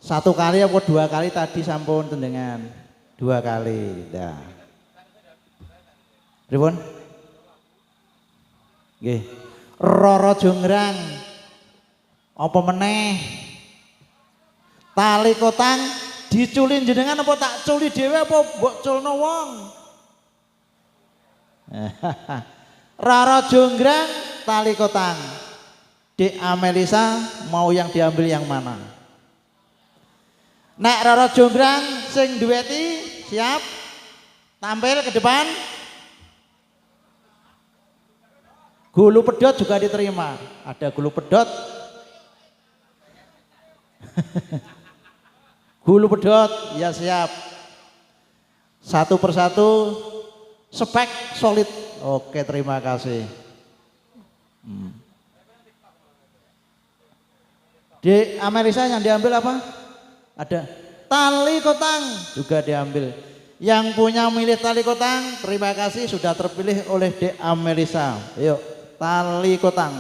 satu kali apa dua kali tadi sampun tendengan? Dua kali. Dah. Pripun? Nggih. Roro Jonggrang. Apa meneh? Tali kotang diculin jenengan apa tak culi dhewe apa mbok culno wong? Roro Jonggrang, tali kotang. Dek Amelisa mau yang diambil yang mana? Nek Roro Jonggrang sing dueti siap tampil ke depan. Gulu pedot juga diterima. Ada gulu pedot. Gulu pedot ya siap. Satu persatu spek solid. Oke, terima kasih. Di Amelisa yang diambil apa? Ada tali kotang juga diambil. Yang punya milih tali kotang, terima kasih sudah terpilih oleh Dek Amelisa. Yuk, tali kotang.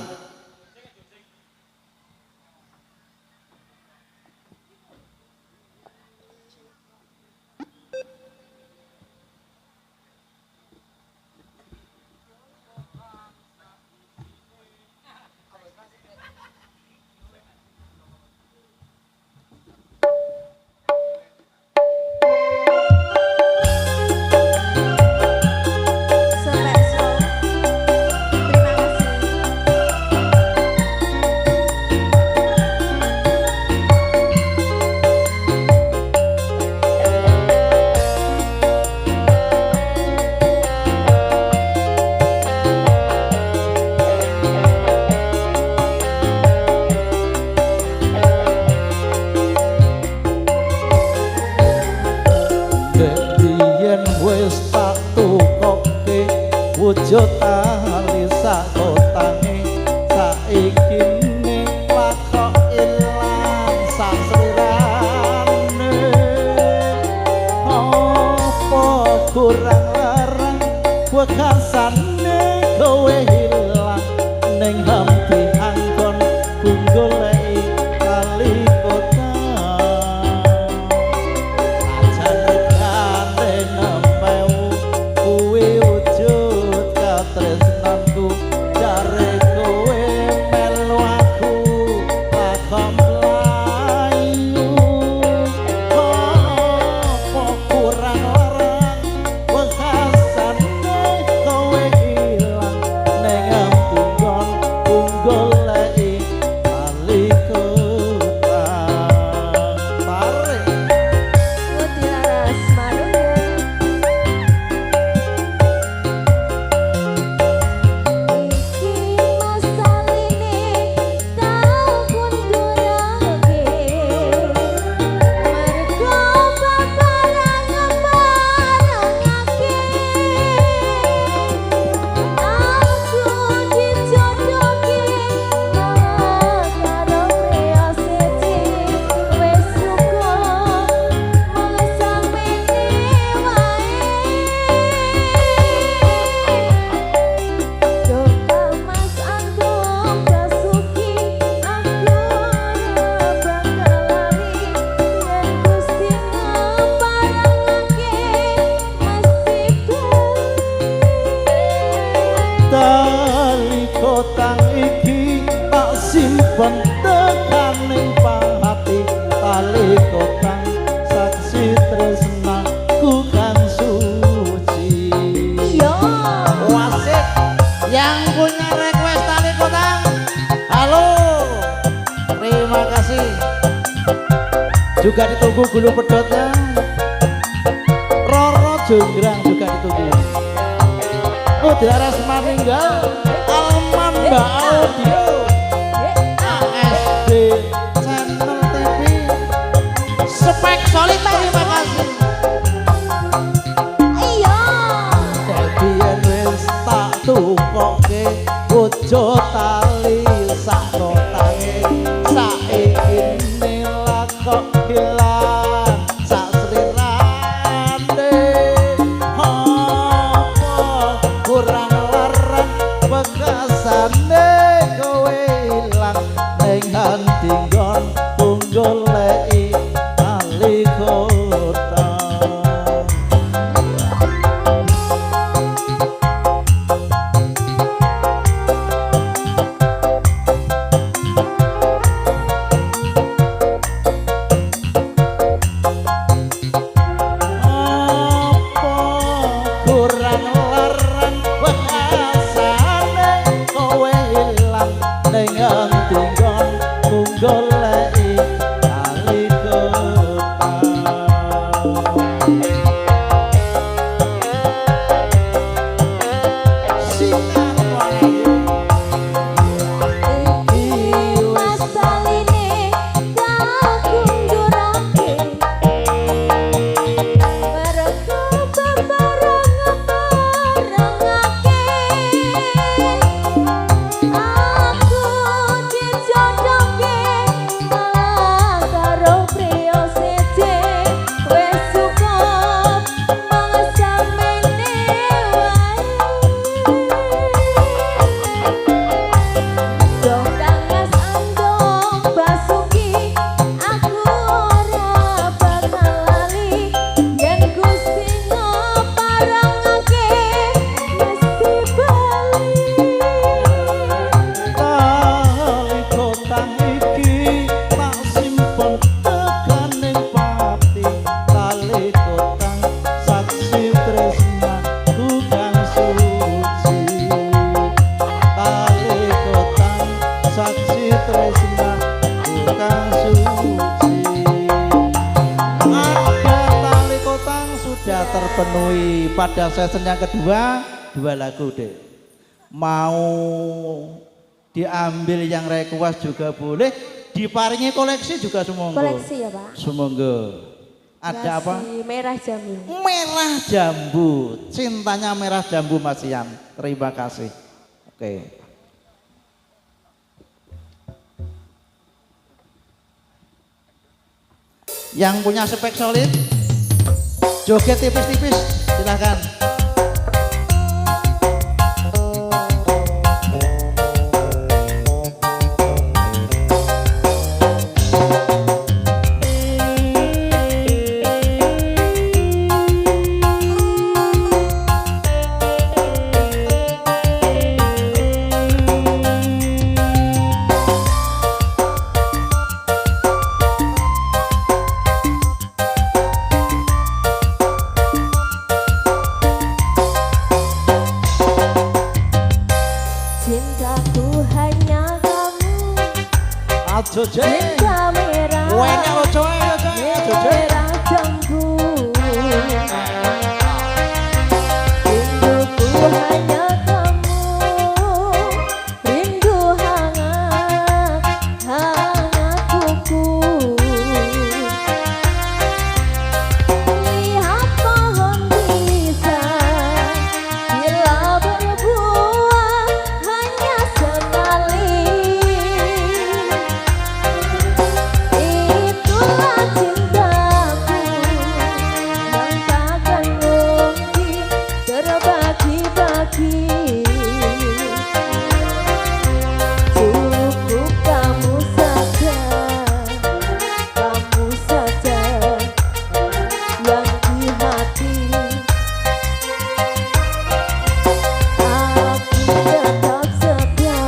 Wujud tali sak kotange saiki ning lakok ilang sak slirane apa kurang larang wekasane kowe ilang ning hampi angkon goleki tali kotang aja regane nemeu kuwi tresnanku jare kowe melu aku lakon mlayu apa kurang larang wekasane kowe ilang ning ambungan goleki tali kotang mari Mutiara Manuga. Tali kotang iki tak simpen tekaning pati tali kotang saksi tresnaku kang suci. Yo. Wasit yang punya request tali kotang, halo, terima kasih. Juga ditunggu gulu pedotnya, Roro Jonggrang juga ditunggu. Mutiara Manunggal, Alman Mbak Audio, ASD Channel TV, Spek Solid, terima kasih. Iya. Dadi yen wis tak tukoke bojo tali sak kotange saiki lakok hilang sak slirane kurang larang bekasane kowe ilang ning hati nggon goleki tali kotang. Apa kurang larang bekasane kowe penuhi pada season yang kedua 2 lagu deh. Mau diambil yang request juga boleh, diparingi koleksi juga semonggo. Koleksi ya Pak. Semonggo. Ada apa? Nasi merah jambu. Merah jambu, cintanya merah jambu Mas Ian. Terima kasih. Oke. Yang punya spek solid, joget tipis-tipis, silahkan. Cintaku hanya kamu. Ajo je. Cinta merah. Wenya lo coy, ajo je. Merah jambu. Rinduku hanya kamu. Rindu hangat, hangat kuku. Lihat pohon pisang, bila berbuah hanya sekali. Itulah cintaku yang takkan mungkin terbagi-bagi. Cukup kamu saja yang di hati. Aku tetap setia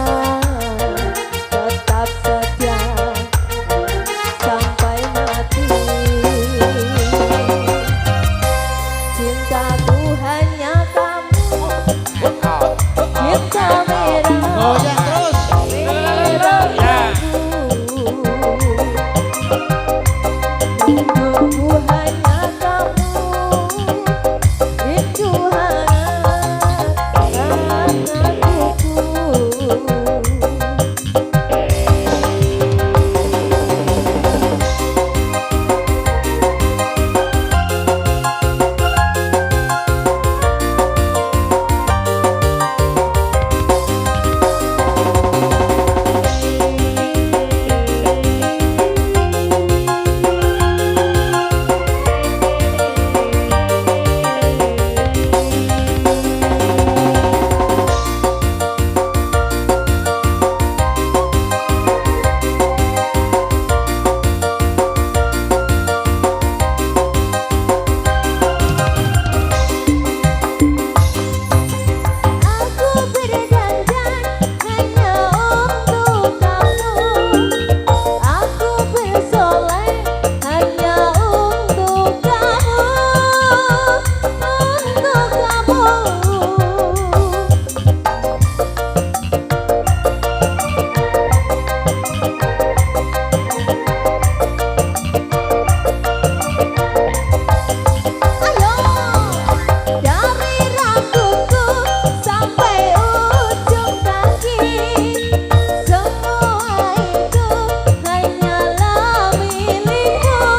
sampai mati. Cintaku hanya kamu. Cinta merah. Goyang terus. Merah jambu. Rinduku hanya kamu. Rindu hangat, hangat kuku. Aku berdandan hanya untuk kamu. Aku bersolek hanya untuk kamu. Untuk kamu. Ayo, dari rambutku sampai ujung kaki, semua itu hanyalah milikmu,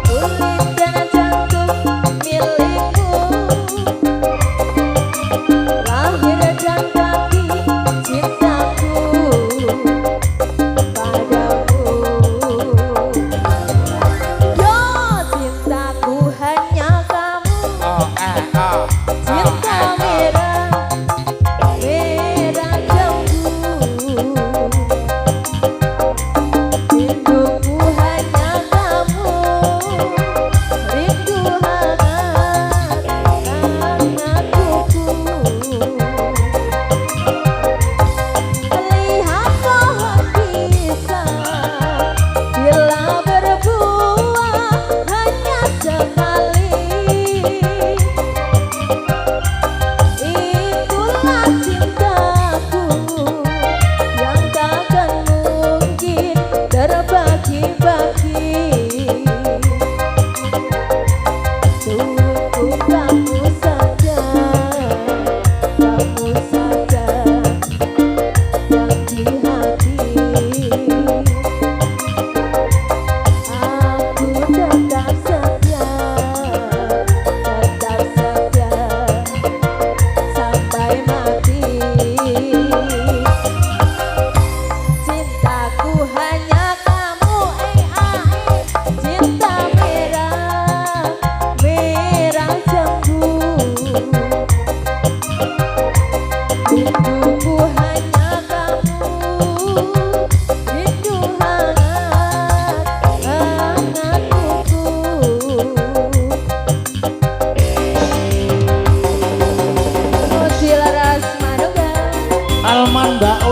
kulit dan jantung milikmu, lahir dan kaki cintaku padamu. Yo, cintaku hanya kamu. Cinta merah, merah jambu. Rinduku hanya kamu. Rindu hangat, hangat kuku. Lihat pohon pisang, bila berbuah hanya sekali.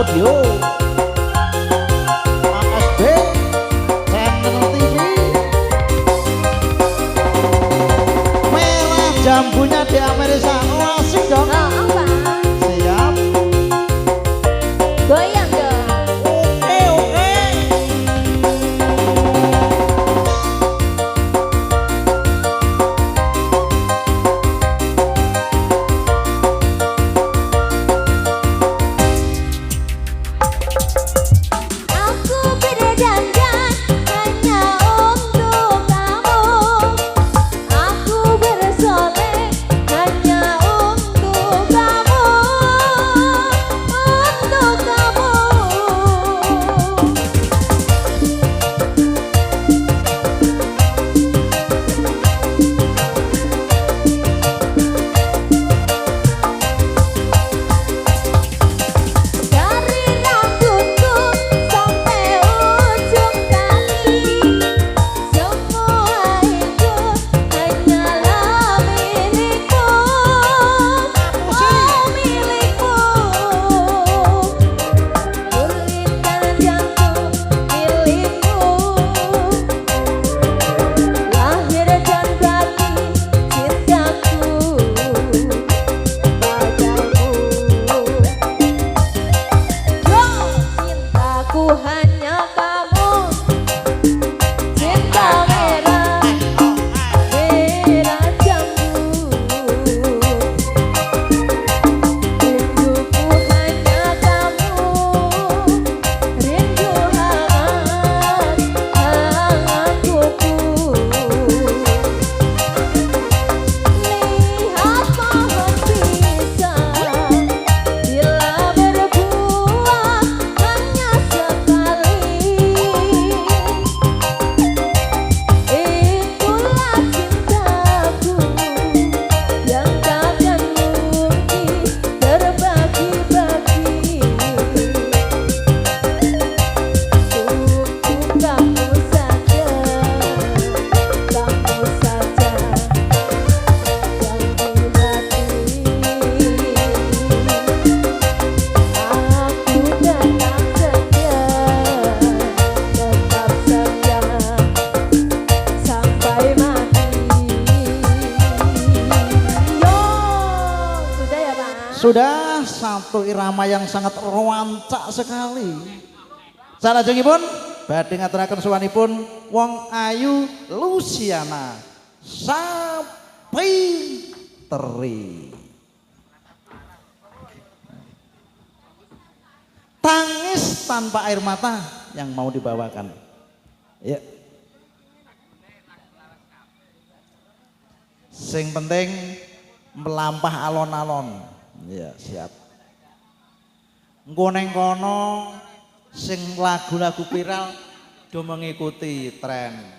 Audio ASB Channel TV merah jambunya di Amerika. Oh, asik dong. Oh, apa? Siap. Goyang dong. Oke, oke. Aku berdandan hanya untuk kamu. Aku bersolek hanya untuk kamu. Untuk kamu. Dari rambutku sampai ujung kaki, semua itu hanyalah milikmu, oh milikmu. Kulit dan jantung milikmu, lahir dan batin cintaku padamu. Cintaku hanya kamu, cinta merah, merah jambu. Rinduku hanya kamu, rindu hangat, hangat kuku. Lihat pohon pisang, bila berbuah hanya sekali. Itulah cintaku yang takkan mungkin terbagi-bagi. Untuk kamu saja, kamu saja yang di hati. Aku tetap setia, tetap setia sampai mati. Yo, sudah ya Pak? Sudah satu irama yang sangat rancak sekali. Salajengipun badhe ngaturaken suwanipun Wong Ayu Luciana Sapitri. Tangis tanpa air mata yang mau dibawakan. Ya. Sing penting melampah alon-alon. Ya, siap. Engko neng kono sing lagu-lagu viral do mengikuti tren.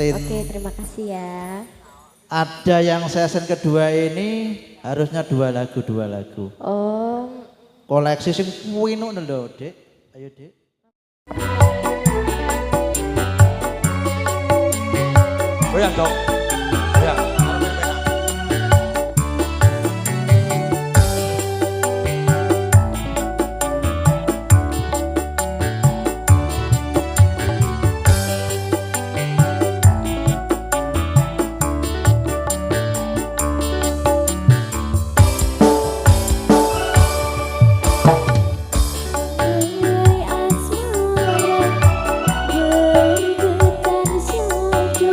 Tin. Oke, terima kasih ya. Ada yang season kedua ini harusnya dua lagu. Oh, Koleksi sing kuwi lho, Dek. Ayo, Dek. Goyang dong. Goyang. asmara bergetar syadu.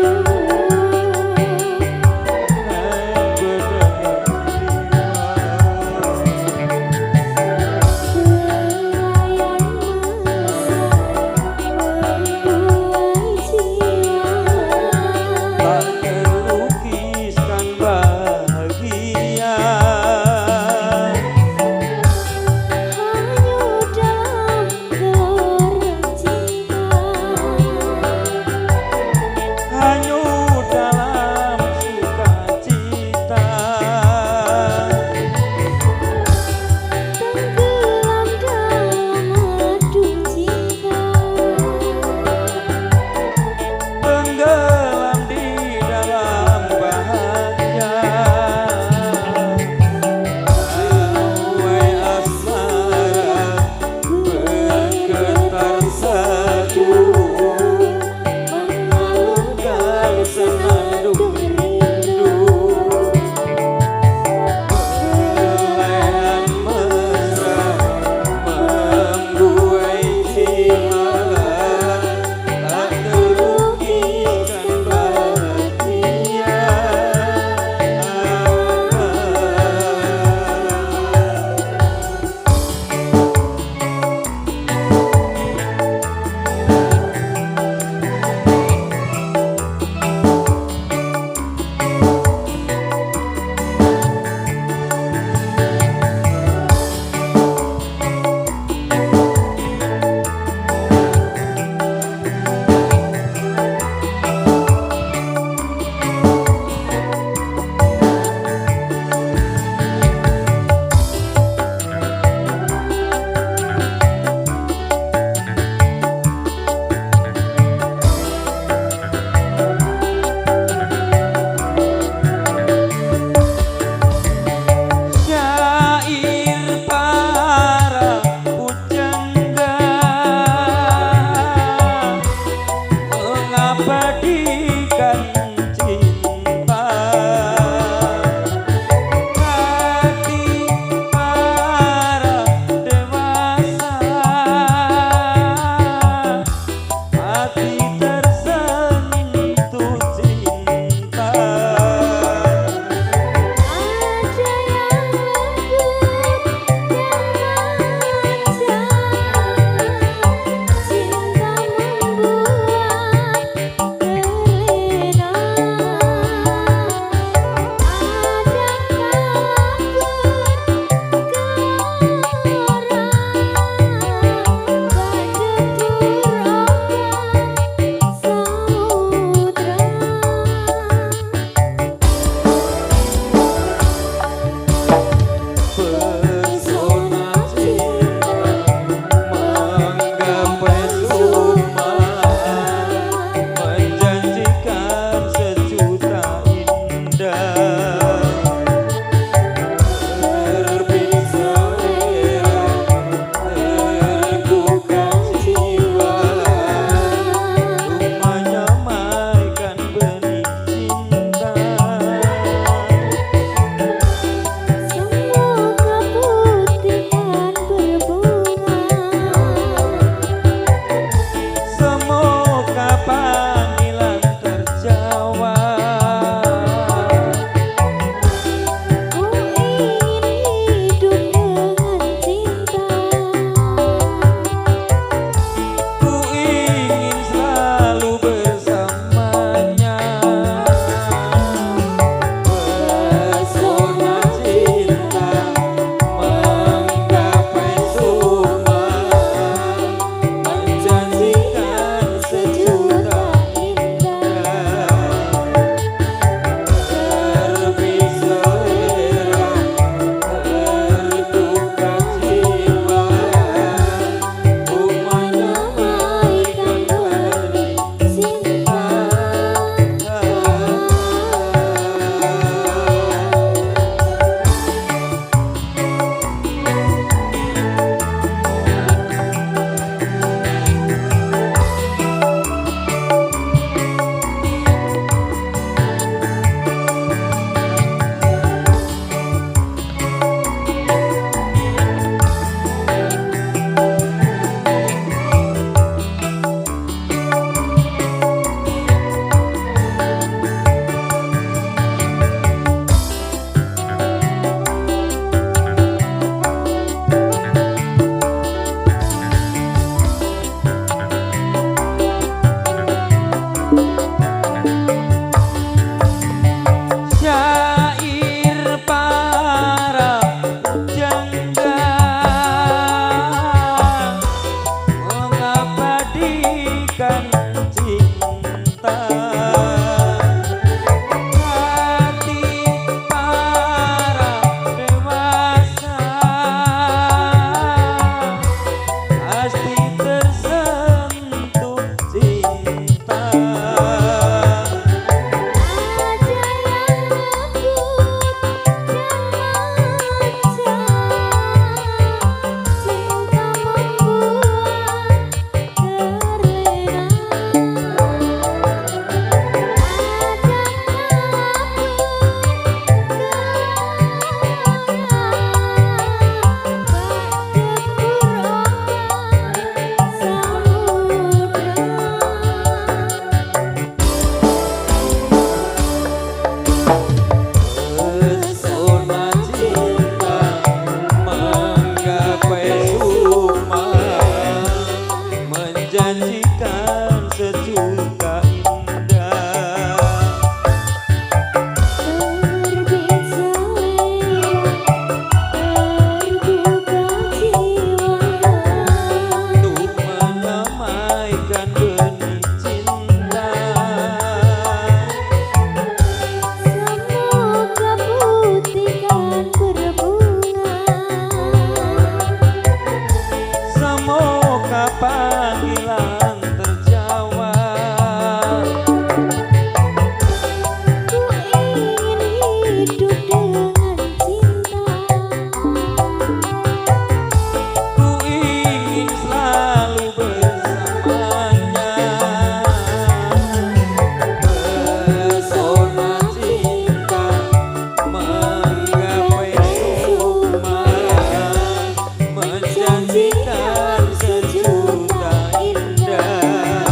pasti tersentuh cinta. Ada yang lembut dan manja, cinta membuat terlena. Pesona cinta menggapai sukma, menjanjikan sejuta indah. Terbit selera, terbuka jiwa. Untuk menamaikan benih cinta. Semoga putihkan berbunga. Semoga panggilan terjawab. Ku ingin hidup dengan cinta. Ku ingin selalu bersamanya. Pesona cinta menggapai sukma, menjanjikan sejuta indah.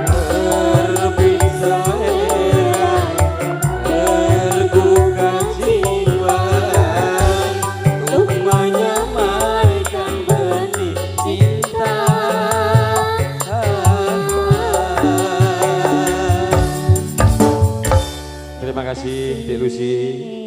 Terbit selera, tergugah jiwa, untuk menyamaikan benih cinta. Terima kasih Dek Lucy.